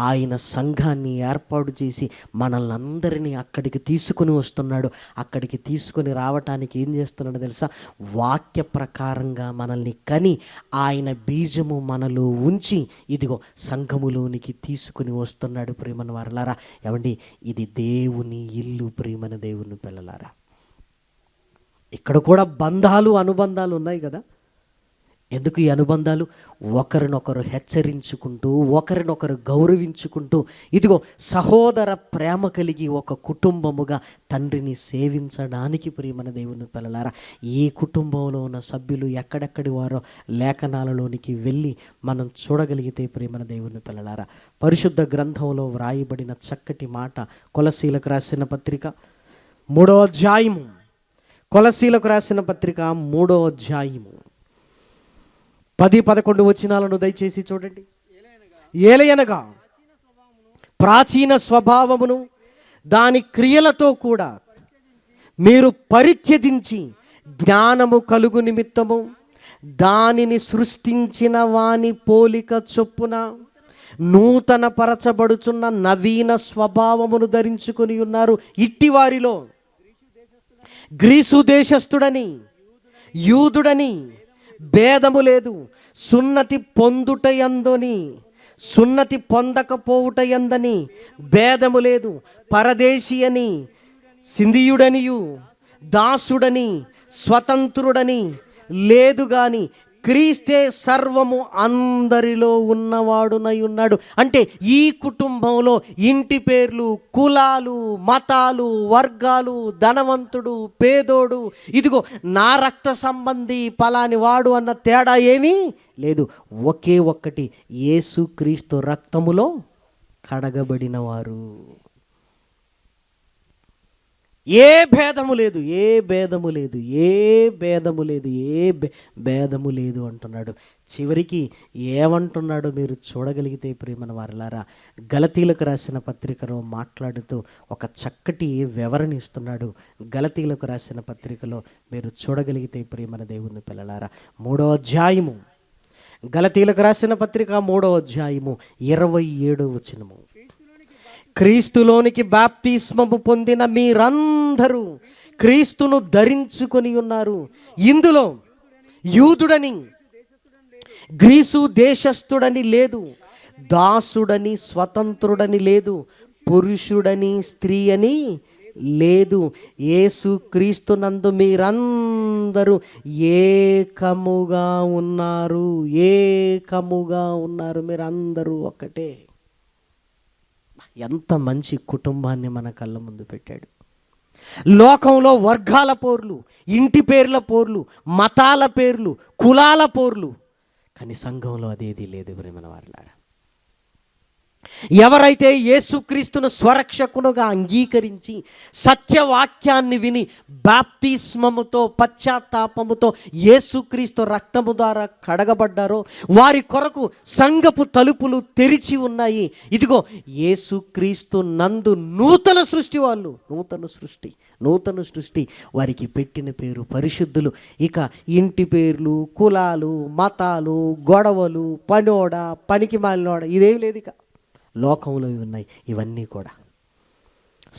ఆయన సంఘాన్ని ఏర్పాటు చేసి మనల్ని అందరినీ అక్కడికి తీసుకుని వస్తున్నాడు. అక్కడికి తీసుకొని రావటానికి ఏం చేస్తున్నాడో తెలుసా? వాక్య ప్రకారంగా మనల్ని కని ఆయన బీజము మనలో ఉంచి ఇదిగో సంఘములోనికి తీసుకుని వస్తున్నాడు. ప్రియమైన వారలారా, ఏమండి ఇది దేవుని ఇల్లు. ప్రియమైన దేవుని పిల్లలారా, ఇక్కడ కూడా బంధాలు అనుబంధాలు ఉన్నాయి కదా. ఎందుకు ఈ అనుబంధాలు? ఒకరినొకరు హెచ్చరించుకుంటూ, ఒకరినొకరు గౌరవించుకుంటూ, ఇదిగో సహోదర ప్రేమ కలిగి ఒక కుటుంబముగా తండ్రిని సేవించడానికి. ప్రియమైన దేవుని పిల్లలారా, ఈ కుటుంబంలో ఉన్న సభ్యులు ఎక్కడెక్కడి వారో లేఖనాలలోనికి వెళ్ళి మనం చూడగలిగితే, ప్రియమైన దేవుని పిల్లలారా, పరిశుద్ధ గ్రంథంలో వ్రాయబడిన చక్కటి మాట కొలస్సీలకు రాసిన పత్రిక 3వ అధ్యాయము, కొలస్సీలకు రాసిన పత్రిక 3వ అధ్యాయము 10-11 వచనాలను దయచేసి చూడండి. ఏలయనగా ప్రాచీన స్వభావమును దాని క్రియలతో కూడా మీరు పరిత్యజించి జ్ఞానము కలుగు నిమిత్తము దానిని సృష్టించిన వాని పోలిక చొప్పున నూతన పరచబడుచున్న నవీన స్వభావమును ధరించుకొని ఉన్నారు. ఇట్టి వారిలో గ్రీసు దేశస్థుడని యూదుడని భేదము లేదు, సున్నతి పొందుటయందని సున్నతి పొందకపోవుటయందని భేదము లేదు, పరదేశి అని సింధియుడనియు దాసుడని స్వతంత్రుడని లేదు గాని క్రీస్తే సర్వము అందరిలో ఉన్నవాడునై ఉన్నాడు. అంటే ఈ కుటుంబంలో ఇంటి పేర్లు, కులాలు, మతాలు, వర్గాలు, ధనవంతుడు, పేదోడు, ఇదిగో నా రక్త సంబంధి పలాని వాడు అన్న తేడా ఏమీ లేదు. ఒకే ఒక్కటి, యేసుక్రీస్తు రక్తములో కడగబడిన వారు. ఏ భేదము లేదు, ఏ భేదము లేదు, ఏ భేదము లేదు, భేదము లేదు అంటున్నాడు. చివరికి ఏమంటున్నాడో మీరు చూడగలిగితే ప్రియమైన వారలారా, గలతీలకు రాసిన పత్రికలో మాట్లాడుతూ ఒక చక్కటి వివరణ ఇస్తున్నాడు. గలతీలకు రాసిన పత్రికలో మీరు చూడగలిగితే ప్రియమైన దేవుని పిల్లలారా, 3వ అధ్యాయము, గలతీలకు రాసిన పత్రిక 3వ అధ్యాయము 27వ వచనము. క్రీస్తులోనికి బాప్తిస్మము పొందిన మీరందరూ క్రీస్తును ధరించుకొని ఉన్నారు. ఇందులో యూదుడని గ్రీసు దేశస్థుడని లేదు, దాసుడని స్వతంత్రుడని లేదు, పురుషుడని స్త్రీ అని లేదు. యేసు క్రీస్తునందు మీరందరూ ఏకముగా ఉన్నారు, ఏకముగా ఉన్నారు. మీరందరూ ఒకటే. ఎంత మంచి కుటుంబాన్ని మన కళ్ళ ముందు పెట్టాడు. లోకంలో వర్గాల పోర్లు, ఇంటి పేర్ల పోర్లు, మతాల పేర్లు, కులాల పోర్లు, కానీ సంఘంలో అదేది లేదు ప్రియమైన వారలారా. ఎవరైతే యేసుక్రీస్తును స్వరక్షకునుగా అంగీకరించి సత్యవాక్యాన్ని విని బాప్తిస్మముతో పశ్చాత్తాపముతో యేసుక్రీస్తు రక్తము ద్వారా కడగబడ్డారో వారి కొరకు సంఘపు తలుపులు తెరిచి ఉన్నాయి. ఇదిగో యేసుక్రీస్తు నందు నూతన సృష్టి వాళ్ళు, నూతన సృష్టి వారికి పెట్టిన పేరు పరిశుద్ధులు. ఇక ఇంటి పేర్లు, కులాలు, మతాలు, గొడవలు, పనోడ, పనికి మాలినోడ, ఇదేం లేదు. ఇక లోకంలో ఉన్నాయి ఇవన్నీ కూడా,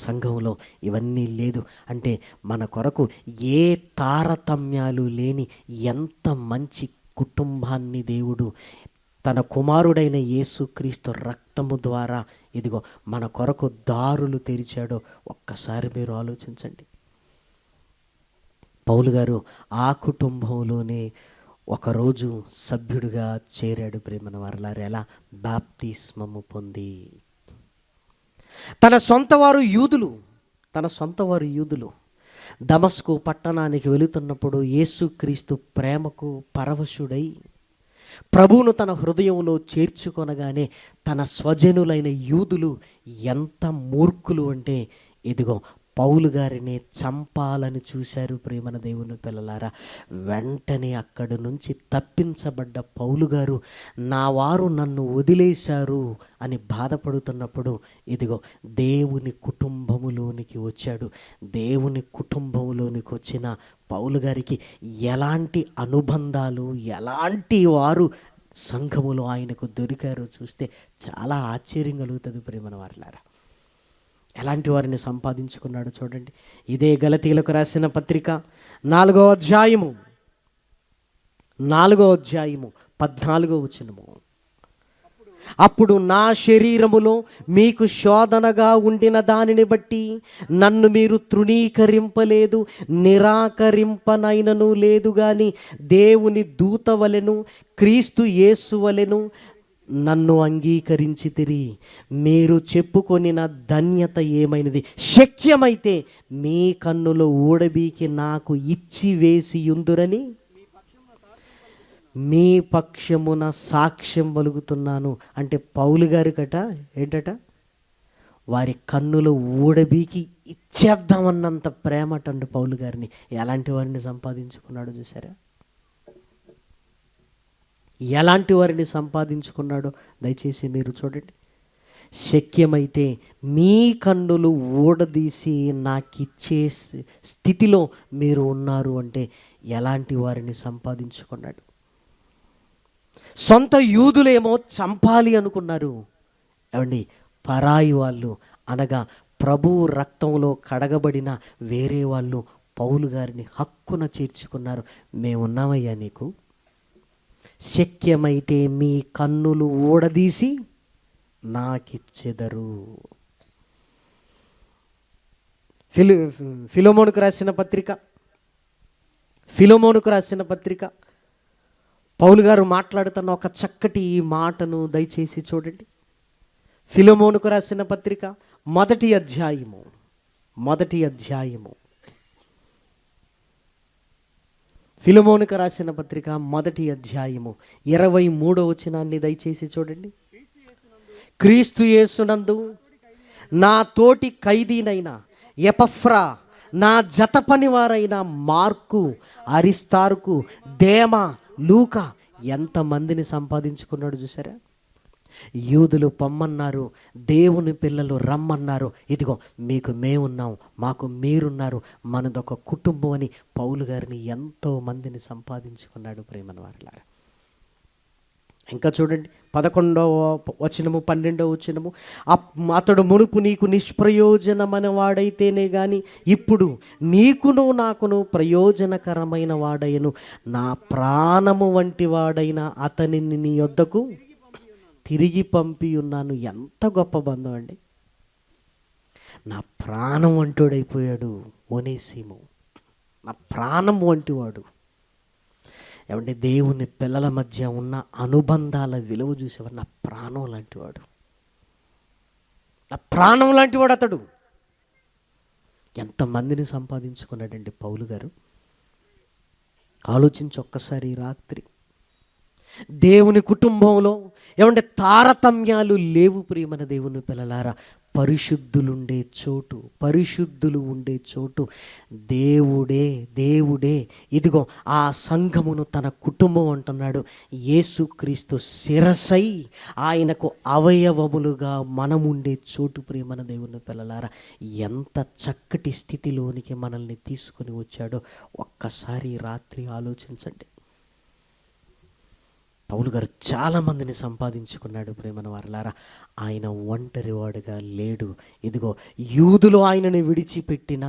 సంఘంలో ఇవన్నీ లేదు. అంటే మన కొరకు ఏ తారతమ్యాలు లేని ఎంత మంచి కుటుంబాన్ని దేవుడు తన కుమారుడైన యేసుక్రీస్తు రక్తము ద్వారా ఇదిగో మన కొరకు దారులు తెరిచాడో ఒక్కసారి మీరు ఆలోచించండి. పౌలు గారు ఆ కుటుంబంలోనే ఒకరోజు సభ్యుడిగా చేరాడు ప్రేమన వారలారా. ఎలా? బాప్తిస్మము పొంది. తన సొంత వారు యూదులు దమస్కు పట్టణానికి వెళుతున్నప్పుడు యేసుక్రీస్తు ప్రేమకు పరవశుడై ప్రభువును తన హృదయంలో చేర్చుకొనగానే తన స్వజనులైన యూదులు ఎంత మూర్ఖులు అంటే ఇదిగో పౌలు గారిని చంపాలని చూశారు ప్రేమన దేవుని పిల్లలారా. వెంటనే అక్కడి నుంచి తప్పించబడ్డ పౌలు గారు నా వారు నన్ను వదిలేశారు అని బాధపడుతున్నప్పుడు ఇదిగో దేవుని కుటుంబములోనికి వచ్చాడు. దేవుని కుటుంబంలోనికి వచ్చిన పౌలు గారికి ఎలాంటి అనుబంధాలు, ఎలాంటి వారు సంఘములో ఆయనకు దొరికారో చూస్తే చాలా ఆశ్చర్యం కలుగుతుంది ప్రేమన వారలారా. ఎలాంటి వారిని సంపాదించుకున్నాడు చూడండి. ఇదే గలతీలకు రాసిన పత్రిక 4వ అధ్యాయము 14వ వచనము. అప్పుడు నా శరీరములో మీకు శోధనగా ఉండిన దానిని బట్టి నన్ను మీరు తృణీకరింపలేదు, నిరాకరింపనైనను లేదు గాని దేవుని దూత వలెను క్రీస్తు యేసు వలెను నన్ను అంగీకరించితిరి. మీరు చెప్పుకొనిన ధన్యత ఏమైనది? శక్యమైతే మీ కన్నులో ఊడబీకి నాకు ఇచ్చి వేసి యుందురని మీ పక్షమున సాక్ష్యం పలుకుతున్నాను. అంటే పౌలు గారి ఏంటట, వారి కన్నులో ఊడబీకి ఇచ్చేద్దామన్నంత ప్రేమటండి పౌలు గారిని. ఎలాంటి వారిని సంపాదించుకున్నాడు చూసారా? ఎలాంటి వారిని సంపాదించుకున్నాడో దయచేసి మీరు చూడండి. శక్యమైతే మీ కన్నులు ఊడదీసి నాకిచ్చే స్థితిలో మీరు ఉన్నారు అంటే ఎలాంటి వారిని సంపాదించుకున్నాడు? సొంత యూదులేమో చంపాలి అనుకున్నారు. ఏమండి, పరాయి వాళ్ళు అనగా ప్రభు రక్తంలో కడగబడిన వేరే వాళ్ళు పౌలు గారిని హక్కున చేర్చుకున్నారు. మేమున్నామయ్యా నీకు, శక్యమైతే మీ కన్నులు ఊడదీసి నాకిచ్చెదరు. ఫిలోమోనుకు రాసిన పత్రిక ఫిలెమోనుకు రాసిన పత్రిక పౌలు గారు మాట్లాడుతున్న ఒక చక్కటి ఈ మాటను దయచేసి చూడండి. ఫిలెమోనుకు రాసిన పత్రిక మొదటి అధ్యాయము ఫిలెమోనుకు రాసిన పత్రిక మొదటి అధ్యాయము 23వ వచనాన్ని దయచేసి చూడండి. క్రీస్తు యేసునందు నా తోటి ఖైదీనైన ఎపఫ్రా, నా జత పనివారైన మార్కు, అరిస్తార్కు, దేమా, లూకా ఎంతమందిని సంపాదించుకున్నాడు చూసారా. యూదులు పొమ్మన్నారు, దేవుని పిల్లలు రమ్మన్నారు. ఇదిగో మీకు మేమున్నాం, మాకు మీరున్నారు, మనదొక కుటుంబం అని పౌలు గారిని ఎంతో మందిని సంపాదించుకున్నాడు ప్రేమన వారలారా. ఇంకా చూడండి 11వ వచనము 12వ వచనము, అతడు మునుపు నీకు నిష్ప్రయోజనమైన వాడైతేనే గాని ఇప్పుడు నీకును నాకును ప్రయోజనకరమైన వాడైను, నా ప్రాణము వంటి వాడైన అతనిని నీ యొద్దకు తిరిగి పంపి ఉన్నాను. ఎంత గొప్ప బంధం అండి. నా ప్రాణం వంటోడైపోయాడు ఒనేసిము, నా ప్రాణం వంటివాడు. ఏమంటే దేవుని పిల్లల మధ్య ఉన్న అనుబంధాల విలువ చూసేవాడు. నా ప్రాణం లాంటివాడు, నా ప్రాణం లాంటివాడు అతడు. ఎంతమందిని సంపాదించుకున్నాడండి పౌలు గారు. ఆలోచించి ఒక్కసారి రాత్రి. దేవుని కుటుంబంలో ఏమంటే తారతమ్యాలు లేవు ప్రియమైన దేవుని పిల్లలారా. పరిశుద్ధులు ఉండే చోటు దేవుడే ఇదిగో ఆ సంఘమును తన కుటుంబం అంటున్నాడు. యేసుక్రీస్తు శిరసై ఆయనకు అవయవములుగా మనముండే చోటు ప్రియమైన దేవుని పిల్లలారా. ఎంత చక్కటి స్థితిలోనికి మనల్ని తీసుకొని వచ్చాడో ఒక్కసారి రాత్రి ఆలోచించండి. పౌలు గారు చాలామందిని సంపాదించుకున్నాడు ప్రేమన వారలారా. ఆయన ఒంటరివాడుగా లేడు. ఇదిగో యూదులు ఆయనను విడిచిపెట్టిన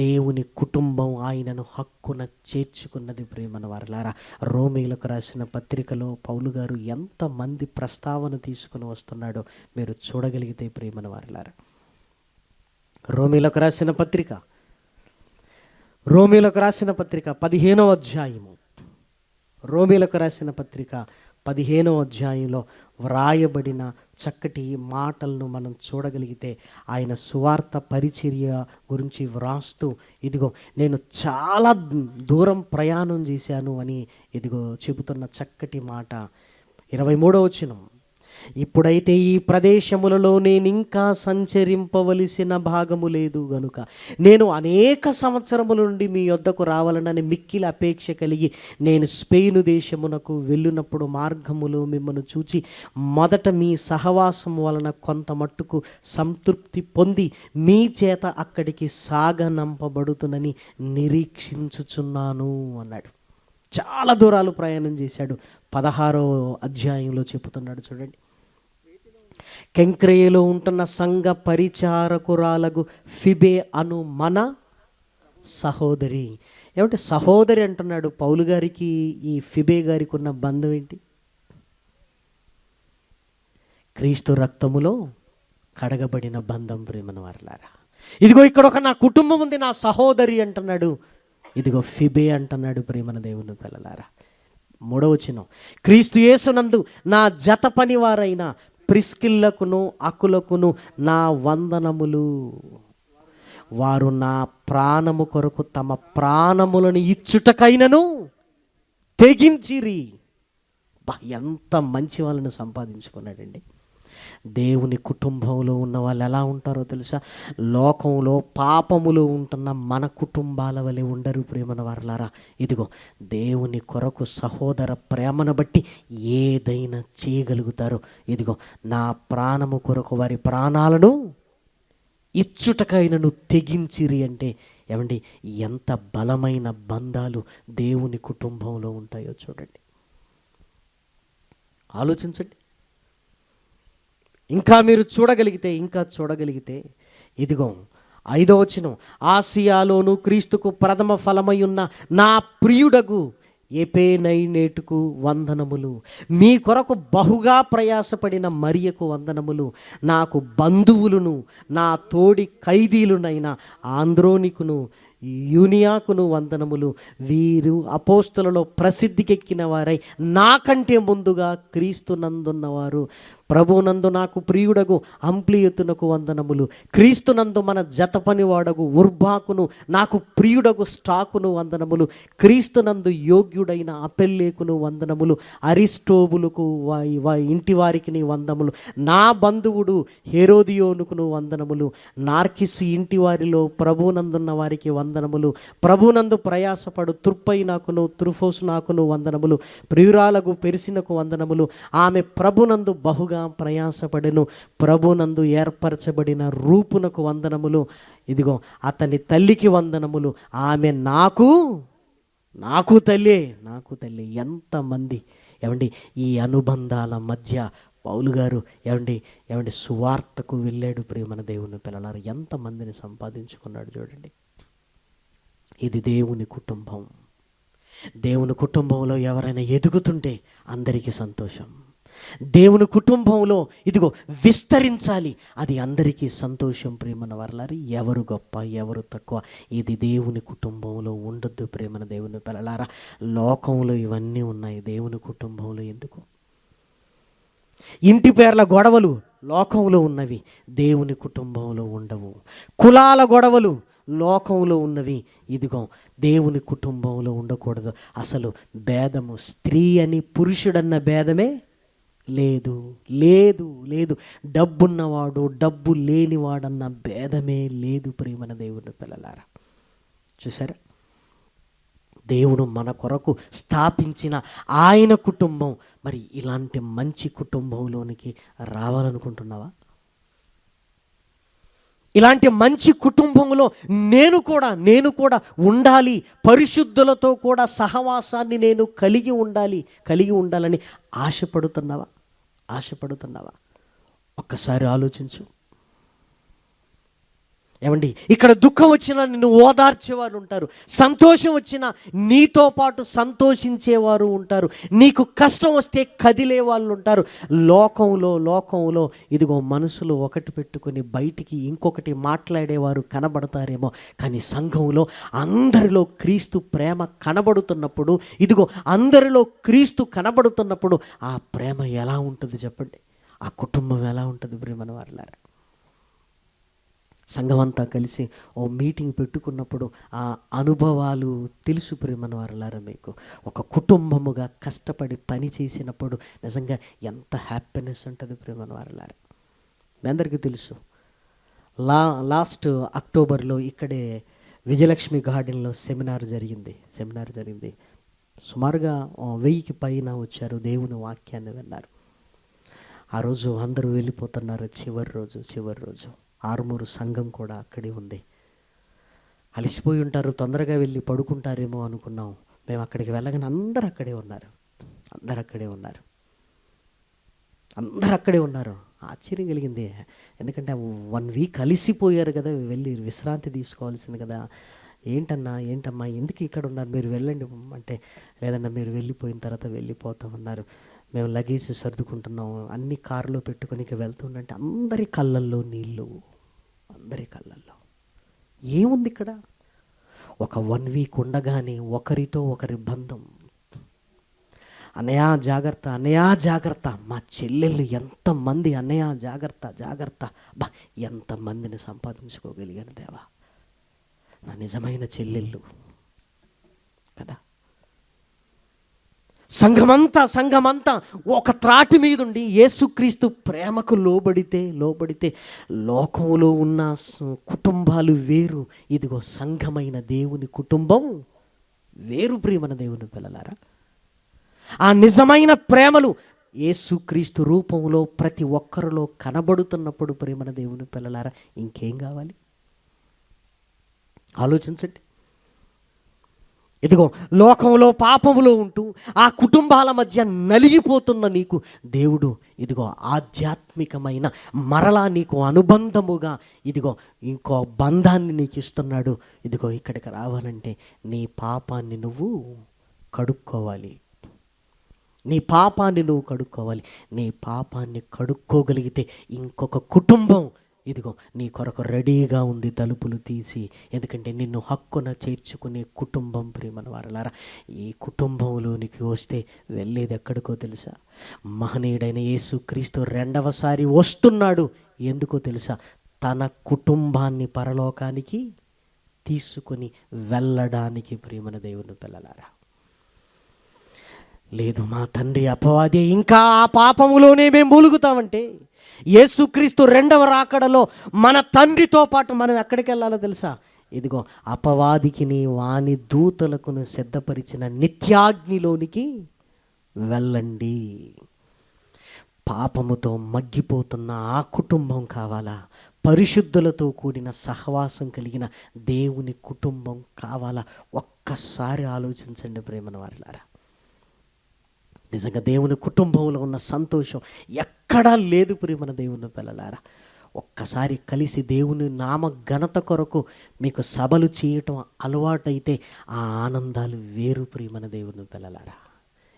దేవుని కుటుంబం ఆయనను హక్కున చేర్చుకున్నది ప్రేమన వారలారా. రోమీలకు రాసిన పత్రికలో పౌలు గారు ఎంతమంది ప్రస్తావన తీసుకుని వస్తున్నాడో మీరు చూడగలిగితే ప్రేమన వారలారా. రోమీలకు రాసిన పత్రిక 15వ అధ్యాయము, రోమీలకు రాసిన పత్రిక 15వ అధ్యాయంలో వ్రాయబడిన చక్కటి మాటలను మనం చూడగలిగితే ఆయన సువార్త పరిచర్య గురించి వ్రాస్తూ ఇదిగో నేను చాలా దూరం ప్రయాణం చేశాను అని ఇదిగో చెబుతున్న చక్కటి మాట 23వ వచనం. ఇప్పుడైతే ఈ ప్రదేశములలో నేను ఇంకా సంచరింపవలసిన భాగము లేదు గనుక నేను అనేక సంవత్సరముల నుండి మీ యొద్దకు రావాలనని మిక్కిలి అపేక్ష కలిగి నేను స్పెయిను దేశమునకు వెళ్ళినప్పుడు మార్గములో మిమ్మల్ని చూచి మొదట మీ సహవాసం వలన కొంత మట్టుకు సంతృప్తి పొంది మీ చేత అక్కడికి సాగనంపబడుతునని నిరీక్షించుచున్నాను అన్నాడు. చాలా దూరాలు ప్రయాణం చేశాడు. 16వ అధ్యాయంలో చెబుతున్నాడు చూడండి. కెంక్రేయలో ఉంటున్న సంఘ పరిచారకురాలకు ఫిబే అను మన సహోదరి. ఏమంటే సహోదరి అంటున్నాడు. పౌలు గారికి ఈ ఫిబే గారికి ఉన్న బంధం ఏంటి? క్రీస్తు రక్తములో కడగబడిన బంధం ప్రేమన వారలారా. ఇదిగో ఇక్కడ ఒక నా కుటుంబం ఉంది, నా సహోదరి అంటున్నాడు. ఇదిగో ఫిబే అంటున్నాడు ప్రేమన దేవుని పిల్లలారా. 3వ వచనం, క్రీస్తు యేసునందు నా జత పనివారైన ప్రిస్కిల్లకును అకులకును నా వందనములు. వారు నా ప్రాణము కొరకు తమ ప్రాణములను ఇచ్చుటకైనను తెగించిరి. ఎంత మంచి వాళ్ళని సంపాదించుకున్నాడండి. దేవుని కుటుంబంలో ఉన్న వాళ్ళు ఎలా ఉంటారో తెలుసా? లోకంలో పాపములో ఉంటున్న మన కుటుంబాల వలె ఉండరు ప్రేమన వారలారా. ఇదిగో దేవుని కొరకు సహోదర ప్రేమను బట్టి ఏదైనా చేయగలుగుతారు. ఇదిగో నా ప్రాణము కొరకు వారి ప్రాణాలను ఇచ్చుటకైనను తెగించిరి అంటే ఏమండి ఎంత బలమైన బంధాలు దేవుని కుటుంబంలో ఉంటాయో చూడండి, ఆలోచించండి. ఇంకా మీరు చూడగలిగితే ఇదిగో 5వ వచనం, ఆసియాలోను క్రీస్తుకు ప్రథమ ఫలమై ఉన్న నా ప్రియుడగు ఎపేనైనేటుకు వందనములు. మీ కొరకు బహుగా ప్రయాసపడిన మరియకు వందనములు. నాకు బంధువులను నా తోడి ఖైదీలునైన ఆంద్రోనికును యూనియాకును వందనములు. వీరు అపోస్తులలో ప్రసిద్ధికెక్కిన వారై నాకంటే ముందుగా క్రీస్తునందున్నవారు. ప్రభునందు నాకు ప్రియుడగు అంప్లియతునకు వందనములు. క్రీస్తునందు మన జత పనివాడగు ఉర్బాకును నాకు ప్రియుడగు స్టాకును వందనములు. క్రీస్తునందు యోగ్యుడైన అపెల్లేకును వందనములు. అరిస్టోబులకు ఇంటి వారికి వందములు. నా బంధువుడు హెరోదియోనుకును వందనములు. నార్కిస్సు ఇంటి వారిలో ప్రభునందున్న వారికి వందనములు. ప్రభునందు ప్రయాసపడు తుర్పై నాకును త్రుఫోసు నాకును వందనములు. ప్రియురాలకు పెరిసినకు వందనములు. ఆమె ప్రభునందు బహుగా ప్రయాసపడెను. ప్రభునందు ఏర్పరచబడిన రూపునకు వందనములు. ఇదిగో అతని తల్లికి వందనములు. ఆమె నాకు తల్లి. ఎంతమంది ఏమండి ఈ అనుబంధాల మధ్య పౌలు గారు ఏమండి సువార్తకు వెళ్ళాడు. ప్రియమైన దేవుని పిల్లలారా, ఎంతమందిని సంపాదించుకున్నాడు చూడండి. ఇది దేవుని కుటుంబం. దేవుని కుటుంబంలో ఎవరైనా ఎదుగుతుంటే అందరికీ సంతోషం. దేవుని కుటుంబంలో ఇదిగో విస్తరించాలి, అది అందరికీ సంతోషం. ప్రేమన వర్లారి, ఎవరు గొప్ప ఎవరు తక్కువ, ఇది దేవుని కుటుంబంలో ఉండొద్దు. ప్రేమన దేవుని పిల్లలారా, లోకంలో ఇవన్నీ ఉన్నాయి, దేవుని కుటుంబంలో ఎందుకు? ఇంటి పేర్ల గొడవలు లోకంలో ఉన్నవి, దేవుని కుటుంబంలో ఉండవు. కులాల గొడవలు లోకంలో ఉన్నవి, ఇదిగో దేవుని కుటుంబంలో ఉండకూడదు. అసలు భేదము, స్త్రీ అని పురుషుడన్న భేదమే లేదు. డబ్బున్నవాడు డబ్బు లేనివాడన్న భేదమే లేదు. ప్రియమైన దేవుని పిల్లలారా, చూసారా, దేవుడు మన కొరకు స్థాపించిన ఆయన కుటుంబం. మరి ఇలాంటి మంచి కుటుంబంలోనికి రావాలనుకుంటున్నావా? ఇలాంటి మంచి కుటుంబంలో నేను కూడా ఉండాలి, పరిశుద్ధులతో కూడా సహవాసాన్ని నేను కలిగి ఉండాలని ఆశపడుతున్నావా? ఒక్కసారి ఆలోచించు. ఏమండి, ఇక్కడ దుఃఖం వచ్చినా నిన్ను ఓదార్చేవారు ఉంటారు, సంతోషం వచ్చినా నీతో పాటు సంతోషించేవారు ఉంటారు, నీకు కష్టం వస్తే కదిలే వాళ్ళు ఉంటారు. లోకంలో ఇదిగో మనసులో ఒకటి పెట్టుకొని బయటికి ఇంకొకటి మాట్లాడేవారు కనబడతారేమో, కానీ సంఘంలో అందరిలో క్రీస్తు ప్రేమ కనబడుతున్నప్పుడు, ఇదిగో అందరిలో క్రీస్తు కనబడుతున్నప్పుడు ఆ ప్రేమ ఎలా ఉంటుంది చెప్పండి? ఆ కుటుంబం ఎలా ఉంటుంది? ప్రేమను వారలారా, సంఘమంతా కలిసి ఓ మీటింగ్ పెట్టుకున్నప్పుడు ఆ అనుభవాలు తెలుసు. ప్రేమను వారలారా, మీకు ఒక కుటుంబముగా కష్టపడి పని చేసినప్పుడు నిజంగా ఎంత హ్యాపీనెస్ ఉంటుంది. ప్రేమను వారలారా, మీ అందరికీ తెలుసు. లాస్ట్ అక్టోబర్లో ఇక్కడే విజయలక్ష్మి గార్డెన్లో సెమినార్ జరిగింది. సుమారుగా 1000కి పైన వచ్చారు, దేవుని వాక్యాన్ని విన్నారు. ఆ రోజు అందరూ వెళ్ళిపోతున్నారు. చివరి రోజు ఆరుమూరు సంఘం కూడా అక్కడే ఉంది. అలసిపోయి ఉంటారు, తొందరగా వెళ్ళి పడుకుంటారేమో అనుకున్నాం. మేము అక్కడికి వెళ్ళగానే అందరూ అక్కడే ఉన్నారు. ఆశ్చర్యం కలిగింది. ఎందుకంటే 1 వీక్ అలసిపోయారు కదా, వెళ్ళి విశ్రాంతి తీసుకోవాల్సింది కదా. ఏంటమ్మా ఎందుకు ఇక్కడ ఉన్నారు, మీరు వెళ్ళండి అంటే, లేదన్నా మీరు వెళ్ళిపోయిన తర్వాత వెళ్ళిపోతామన్నారు. మేము లగేజ్ సర్దుకుంటున్నాం, అన్ని కారులో పెట్టుకొని వెళ్తుండంటే అందరి కళ్ళల్లో నీళ్ళు. ఏముంది ఇక్కడ? ఒక 1 వీక్ ఉండగానే ఒకరితో ఒకరి బంధం. అన్నయ్య జాగ్రత్త, మా చెల్లెళ్ళు ఎంతమంది, అన్నయ్య జాగ్రత్త. ఎంతమందిని సంపాదించుకోగలిగాను దేవా, నా నిజమైన చెల్లెళ్ళు కదా. సంఘమంతా ఒక త్రాటి మీద ఉండి యేసుక్రీస్తు ప్రేమకు లోబడితే లోకంలో ఉన్న కుటుంబాలు వేరు, ఇదిగో సంఘమైన దేవుని కుటుంబం వేరు. ప్రియమైన దేవుని పిల్లలారా, ఆ నిజమైన ప్రేమలు యేసుక్రీస్తు రూపంలో ప్రతి ఒక్కరిలో కనబడుతున్నప్పుడు, ప్రియమైన దేవుని పిల్లలారా, ఇంకేం కావాలి? ఆలోచించండి. ఇదిగో లోకంలో పాపములో ఉంటూ ఆ కుటుంబాల మధ్య నలిగిపోతున్న నీకు దేవుడు ఇదిగో ఆధ్యాత్మికమైన మరలా నీకు అనుబంధముగా ఇదిగో ఇంకో బంధాన్ని నీకు ఇస్తున్నాడు. ఇదిగో ఇక్కడికి రావాలంటే నీ పాపాన్ని నువ్వు కడుక్కోవాలి. నీ పాపాన్ని కడుక్కోగలిగితే ఇంకొక కుటుంబం ఇదిగో నీ కొరకు రెడీగా ఉంది తలుపులు తీసి. ఎందుకంటే నిన్ను హక్కున చేర్చుకునే కుటుంబం ప్రియమైన వారలారా. ఈ కుటుంబంలోనికి వస్తే వెళ్ళేది ఎక్కడికో తెలుసా? మహనీయుడైన యేసుక్రీస్తు రెండవసారి వస్తున్నాడు. ఎందుకో తెలుసా? తన కుటుంబాన్ని పరలోకానికి తీసుకొని వెళ్ళడానికి ప్రియమైన దేవుని పిల్లలారా. లేదు మా తండ్రి అపవాది, ఇంకా ఆ పాపములోనే మేము మూలుగుతామంటే యేసుక్రీస్తు రెండవ రాకడలో మన తండ్రితో పాటు మనం ఎక్కడికి వెళ్ళాలో తెలుసా? ఇదిగో అపవాదికి వాని దూతలకును సిద్ధపరిచిన నిత్యాగ్నిలోనికి వెళ్ళండి. పాపముతో మగ్గిపోతున్న ఆ కుటుంబం కావాలా? పరిశుద్ధులతో కూడిన సహవాసం కలిగిన దేవుని కుటుంబం కావాలా? ఒక్కసారి ఆలోచించండి ప్రేమన వారిలారా. నిజంగా దేవుని కుటుంబంలో ఉన్న సంతోషం ఎక్కడా లేదు ప్రియమైన దేవుని పిల్లలారా. ఒక్కసారి కలిసి దేవుని నామ ఘనత కొరకు మీకు సభలు చేయటం అలవాటైతే ఆ ఆనందాలు వేరు ప్రియమైన దేవుని పిల్లలారా.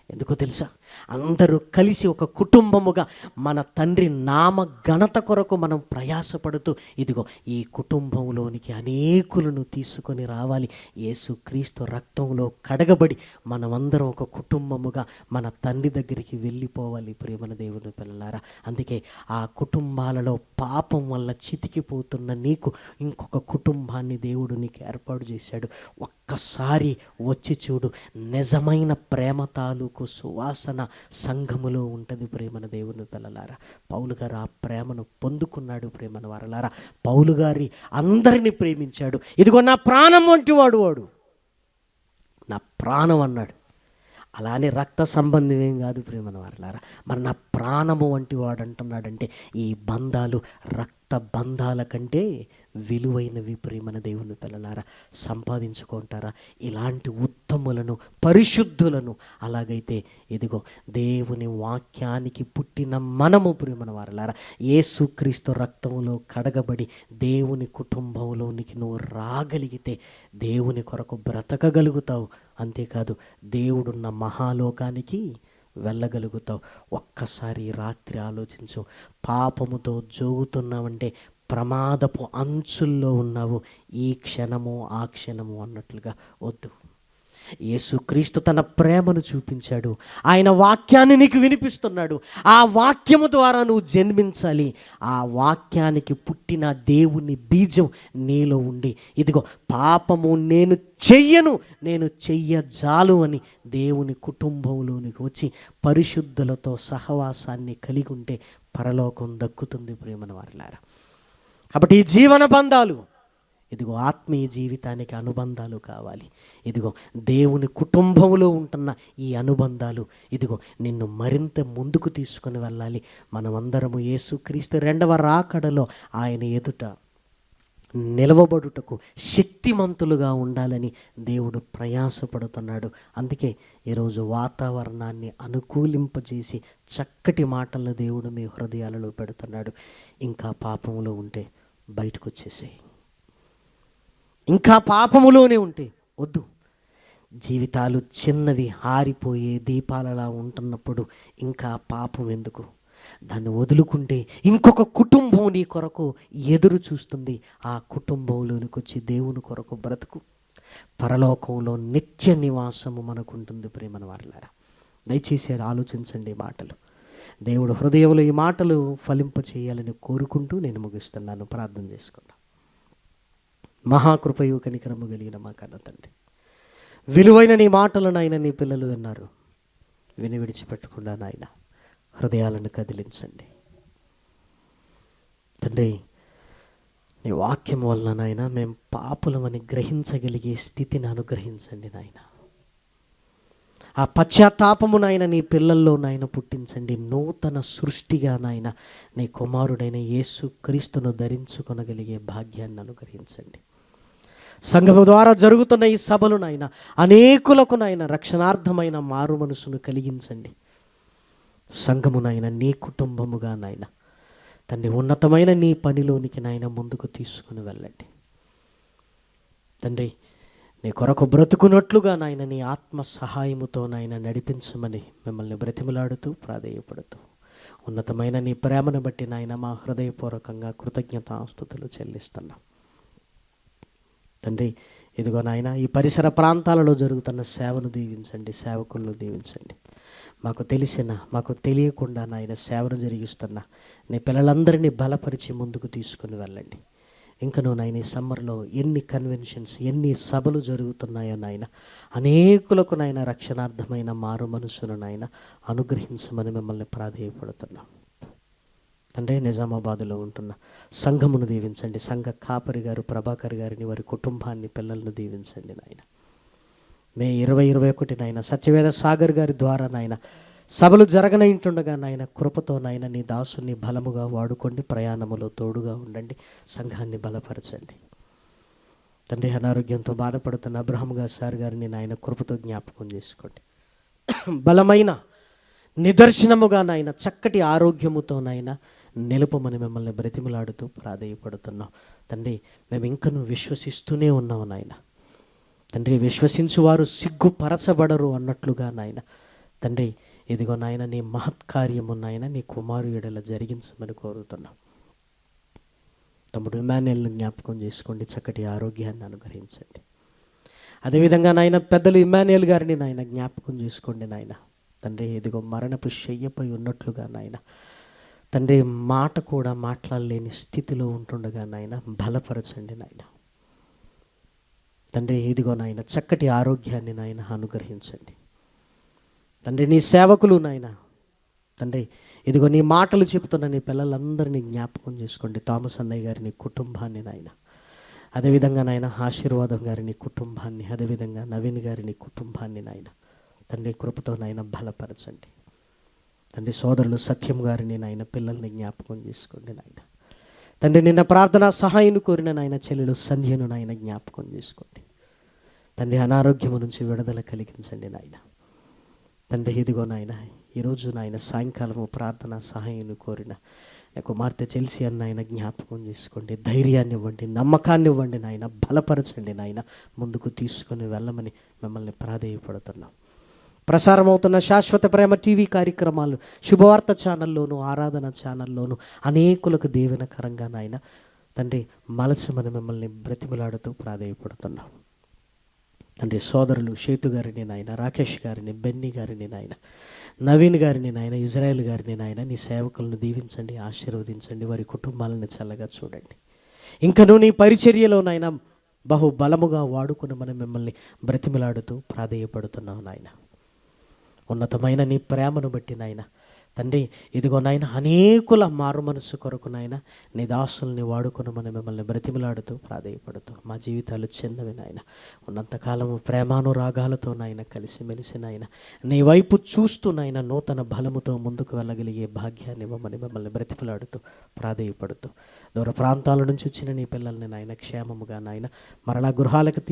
ఎందుకో తెలుసా? అందరూ కలిసి ఒక కుటుంబముగా మన తండ్రి నామ ఘనత కొరకు మనం ప్రయాసపడుతూ ఇదిగో ఈ కుటుంబంలోనికి అనేకులను తీసుకొని రావాలి. యేసుక్రీస్తు రక్తంలో కడగబడి మనమందరం ఒక కుటుంబముగా మన తండ్రి దగ్గరికి వెళ్ళిపోవాలి ప్రియమైన దేవుని పిల్లలారా. అందుకే ఆ కుటుంబాలలో పాపం వల్ల చితికిపోతున్న నీకు ఇంకొక కుటుంబాన్ని దేవుడు నీకు ఏర్పాటు చేశాడు. ఒక్కసారి వచ్చి చూడు. నిజమైన ప్రేమ తాలూకు సువాసన సంఘములో ఉంటుంది ప్రేమన దేవుని పిల్లలారా. పౌలు గారు ఆ ప్రేమను పొందుకున్నాడు ప్రేమన వారలారా. పౌలు గారి అందరినీ ప్రేమించాడు. ఇదిగో నా ప్రాణం వంటి వాడు నా ప్రాణం అన్నాడు. అలానే రక్త సంబంధం ఏం కాదు ప్రేమన వారలారా. మరి నా ప్రాణము వంటి వాడు అంటున్నాడంటే ఈ బంధాలు రక్త బంధాల కంటే విలువైనవి ప్రేమన దేవుని పిల్లలారా. సంపాదించుకుంటారా ఇలాంటి ఉత్తములను, పరిశుద్ధులను? అలాగైతే ఇదిగో దేవుని వాక్యానికి పుట్టిన మనము ప్రేమన వారలారా యేసుక్రీస్తు రక్తంలో కడగబడి దేవుని కుటుంబంలోనికి నువ్వు రాగలిగితే దేవుని కొరకు బ్రతకగలుగుతావు. అంతేకాదు దేవుడున్న మహాలోకానికి వెళ్ళగలుగుతావు. ఒక్కసారి రాత్రి ఆలోచించు. పాపముతో జోగుతున్నావంటే ప్రమాదపు అంచుల్లో ఉన్నావు. ఈ క్షణము ఆ క్షణము అన్నట్లుగా వద్దు. యేసుక్రీస్తు తన ప్రేమను చూపించాడు. ఆయన వాక్యాన్ని నీకు వినిపిస్తున్నాడు. ఆ వాక్యము ద్వారా నువ్వు జన్మించాలి. ఆ వాక్యానికి పుట్టిన దేవుని బీజం నీలో ఉండి ఇదిగో పాపము నేను చెయ్యను, నేను చెయ్యజాలు అని దేవుని కుటుంబంలోనికి వచ్చి పరిశుద్ధులతో సహవాసాన్ని కలిగి ఉంటే పరలోకం దక్కుతుంది ప్రేమన వారిలారా. కాబట్టి ఈ జీవన బంధాలు ఇదిగో ఆత్మీయ జీవితానికి అనుబంధాలు కావాలి. ఇదిగో దేవుని కుటుంబంలో ఉంటున్న ఈ అనుబంధాలు ఇదిగో నిన్ను మరింత ముందుకు తీసుకొని వెళ్ళాలి. మనమందరము యేసుక్రీస్తు రెండవ రాకడలో ఆయన ఎదుట నిలవబడుటకు శక్తిమంతులుగా ఉండాలని దేవుడు ప్రయాసపడుతున్నాడు. అందుకే ఈరోజు వాతావరణాన్ని అనుకూలింపజేసి చక్కటి మాటలను దేవుడు మీ హృదయాలలో పెడుతున్నాడు. ఇంకా పాపంలో ఉంటే బయటకు వచ్చేసేయి. ఇంకా పాపములోనే ఉంటే వద్దు. జీవితాలు చిన్నవి ఆరిపోయే దీపాలలా ఉంటున్నప్పుడు ఇంకా పాపం ఎందుకు? దాన్ని వదులుకుంటే ఇంకొక కుటుంబం నీ కొరకు ఎదురు చూస్తుంది. ఆ కుటుంబంలోనికి వచ్చి దేవుని కొరకు బ్రతుకు. పరలోకంలో నిత్య నివాసము మనకుంటుంది ప్రేమన వారలారా. దయచేసి ఆలోచించండి మాటలు. దేవుడు హృదయంలో ఈ మాటలు ఫలింప చేయాలని కోరుకుంటూ నేను ముగిస్తున్నాను. ప్రార్థన చేసుకుందాం. మహాకృపయు కనికరము కలిగిన మా కన్న తండ్రి, విలువైన నీ మాటలను ఆయన నీ పిల్లలు విన్నారు. విని విడిచిపెట్టకుండా నాయన హృదయాలను కదిలించండి తండ్రి. నీ వాక్యం వలన నాయన మేము పాపులమని గ్రహించగలిగే స్థితిని అనుగ్రహించండి నాయన. ఆ పశ్చాత్తాపము నాయన నీ పిల్లల్లో నాయన పుట్టించండి. నూతన సృష్టిగా నాయన నీ కుమారుడైన యేసుక్రీస్తును ధరించుకొనగలిగే భాగ్యాన్ని అనుగ్రహించండి. సంఘము ద్వారా జరుగుతున్న ఈ సభలు నాయన అనేకులకు నాయన రక్షణార్థమైన మారు మనసును కలిగించండి. సంఘము నాయన నీ కుటుంబముగా నాయన తండ్రి ఉన్నతమైన నీ పనిలోనికి నాయన ముందుకు తీసుకుని వెళ్ళండి తండ్రి. నీ కొరకు బ్రతుకున్నట్లుగా నాయన నీ ఆత్మ సహాయముతో నాయన నడిపించమని మిమ్మల్ని బ్రతిమలాడుతూ ప్రాధేయపడుతూ ఉన్నతమైన నీ ప్రేమను బట్టి నాయన మా హృదయపూర్వకంగా కృతజ్ఞతాస్తుతులు చెల్లిస్తున్నాం తండ్రి. ఇదిగో నాయన ఈ పరిసర ప్రాంతాలలో జరుగుతున్న సేవను దీవించండి, సేవకులను దీవించండి. మాకు తెలిసిన మాకు తెలియకుండా నాయన సేవను జరిగిస్తున్న నీ పిల్లలందరినీ బలపరిచి ముందుకు తీసుకుని వెళ్ళండి. ఇంకనూ నాయన ఈ సమ్మర్లో ఎన్ని కన్వెన్షన్స్, ఎన్ని సభలు జరుగుతున్నాయో నాయన, అనేకులకు నాయన రక్షణార్థమైన మారు మనసును నాయన అనుగ్రహించమని మిమ్మల్ని ప్రాధేయపడుతున్నాం తండ్రి. నిజామాబాదులో ఉంటున్న సంఘమును దీవించండి. సంఘ కాపరి గారు ప్రభాకర్ గారిని, వారి కుటుంబాన్ని, పిల్లలను దీవించండి నాయన. మే 2021 నాయన సత్యవేద సాగర్ గారి ద్వారా నాయన సభలు జరగనయింటుండగా నాయన కృపతో నాయన నీ దాసుని బలముగా వాడుకోండి. ప్రయాణములో తోడుగా ఉండండి. సంఘాన్ని బలపరచండి తండ్రి. అనారోగ్యంతో బాధపడుతున్న అబ్రహంగా సార్ గారిని నాయన కృపతో జ్ఞాపకం చేసుకోండి. బలమైన నిదర్శనముగా నాయన చక్కటి ఆరోగ్యముతో నాయన నిలుపమని మిమ్మల్ని బ్రతిమలాడుతూ ప్రాధేయపడుతున్నాం తండ్రి. మేము ఇంకనూ విశ్వసిస్తూనే ఉన్నాము నాయన తండ్రి. విశ్వసించువారు సిగ్గుపరచబడరు అన్నట్లుగా నాయన తండ్రి. ఇదిగో నాయన నీ మహత్కార్యము నాయన నీ కుమారుడిలా జరిగించమని కోరుతున్నాం. తమ్ముడు ఇమాన్యుయల్ని జ్ఞాపకం చేసుకోండి, చక్కటి ఆరోగ్యాన్ని అనుగ్రహించండి. అదేవిధంగా నాయన పెద్దలు ఇమాన్యుయల్ గారిని నాయన జ్ఞాపకం చేసుకోండి నాయన తండ్రి. ఇదిగో మరణపు శయ్యపై ఉన్నట్లుగా నాయన తండ్రి, మాట కూడా మాట్లాడలేని స్థితిలో ఉంటుండగా నాయన బలపరచండి నాయన తండ్రి. ఇదిగో నాయన చక్కటి ఆరోగ్యాన్ని నాయన అనుగ్రహించండి తండ్రి. నీ సేవకులు నాయన తండ్రి, ఇదిగో నీ మాటలు చెబుతున్న నీ పిల్లలందరినీ జ్ఞాపకం చేసుకోండి. థామస్ అన్నయ్య గారిని కుటుంబాన్ని నాయన, అదేవిధంగా నాయన ఆశీర్వాదం గారిని కుటుంబాన్ని, అదేవిధంగా నవీన్ గారిని కుటుంబాన్ని నాయన తండ్రి కృపతో నాయన బలపరచండి తండ్రి. సోదరులు సత్యం గారిని నాయన పిల్లల్ని జ్ఞాపకం చేసుకోండి నాయన తండ్రి. నిన్న ప్రార్థన సహాయం కోరిన నాయన చెల్లెలు సంధ్యను నాయన జ్ఞాపకం చేసుకోండి తండ్రి. అనారోగ్యము నుంచి విడుదల కలిగించండి నాయన తండ్రి. ఇదిగో నాయన ఈరోజు నాయన సాయంకాలము ప్రార్థన సహాయం కోరిన నా కుమార్తె చెల్సి అన్న నాయన జ్ఞాపకం చేసుకోండి. ధైర్యాన్ని ఇవ్వండి, నమ్మకాన్ని ఇవ్వండి నాయన, బలపరచండి నాయన, ముందుకు తీసుకొని వెళ్ళమని మిమ్మల్ని ప్రాధేయపడుతున్నాం. ప్రసారం అవుతున్న శాశ్వత ప్రేమ టీవీ కార్యక్రమాలు శుభవార్త ఛానల్లోను, ఆరాధన ఛానల్లోను అనేకులకు దీవెనకరంగా నాయన తండ్రి మలచమని మిమ్మల్ని బ్రతిమలాడుతూ ప్రాధేయపడుతున్నాం తండ్రి. సోదరులు షేతు గారిని నాయన, రాకేష్ గారిని, బెన్నీ గారిని నాయన, నవీన్ గారిని నాయన, ఇజ్రాయెల్ గారిని నాయన నీ సేవకులను దీవించండి, ఆశీర్వదించండి. వారి కుటుంబాలను చల్లగా చూడండి. ఇంకనూ నీ పరిచర్యలో నాయన బహు బలముగా వాడుకుని మనం మిమ్మల్ని బ్రతిమలాడుతూ ప్రాధేయపడుతున్నాం నాయన. ఉన్నతమైన నీ ప్రేమను బట్టి నాయన తండ్రి, ఇదిగో నాయన అనేకుల మారు మనసు కొరకు నాయన నీ దాసుల్ని వాడుకొని మనం మిమ్మల్ని బ్రతిమలాడుతూ ప్రాధేయపడుతూ మా జీవితాలు చిన్నవి నాయన. ఉన్నంతకాలము ప్రేమానురాగాలతో నాయన కలిసిమెలిసి నాయన నీ వైపు చూస్తూ నాయన నూతన బలముతో ముందుకు వెళ్ళగలిగే భాగ్యాన్ని ఇవ్వమని మిమ్మల్ని బ్రతిమలాడుతూ ప్రాధేయపడుతూ దూర ప్రాంతాల నుంచి వచ్చిన నీ పిల్లల్ని నాయన క్షేమముగా నాయన మరలా గృహాలకు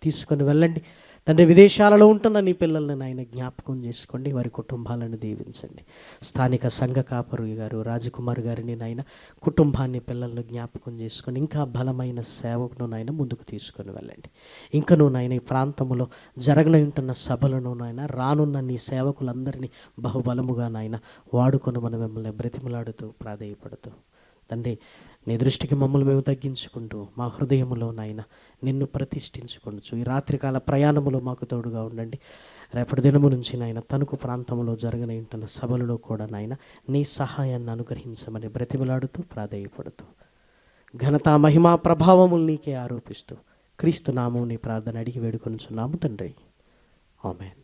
తీసుకొని వెళ్ళండి తండ్రి. విదేశాలలో ఉంటున్న నీ పిల్లల్ని నాయన జ్ఞాపకం చేసుకోండి, వారి కుటుంబాలను దీవించండి. స్థానిక సంఘ కాపరు గారు రాజకుమార్ గారిని నాయన కుటుంబాన్ని, పిల్లలను జ్ఞాపకం చేసుకొని ఇంకా బలమైన సేవకును నాయన ముందుకు తీసుకొని వెళ్ళండి. ఇంకనూ నాయన ఈ ప్రాంతంలో ఉంటున్న సభలను నాయన రానున్న నీ సేవకులందరినీ బహుబలముగా నాయన వాడుకొని మనం మిమ్మల్ని బ్రతిమలాడుతూ ప్రాధేయపడుతూ తండ్రి నీ దృష్టికి మమ్మల్ని మేము తగ్గించుకుంటూ మా హృదయములో నాయన నిన్ను ప్రతిష్ఠించుకుంటూ ఈ రాత్రికాల ప్రయాణములో మాకు తోడుగా ఉండండి. రేపటి దినము నుంచి నాయన తణుకు ప్రాంతంలో జరగనంటున్న సభలలో కూడా నాయన నీ సహాయాన్ని అనుగ్రహించమని బ్రతిమలాడుతూ ప్రాధేయపడుతూ ఘనత మహిమా ప్రభావములు నీకే ఆరోపిస్తూ క్రీస్తు నామం నీ ప్రార్థన అడిగి వేడుకొనుచున్నాము తండ్రి. ఆమేన్.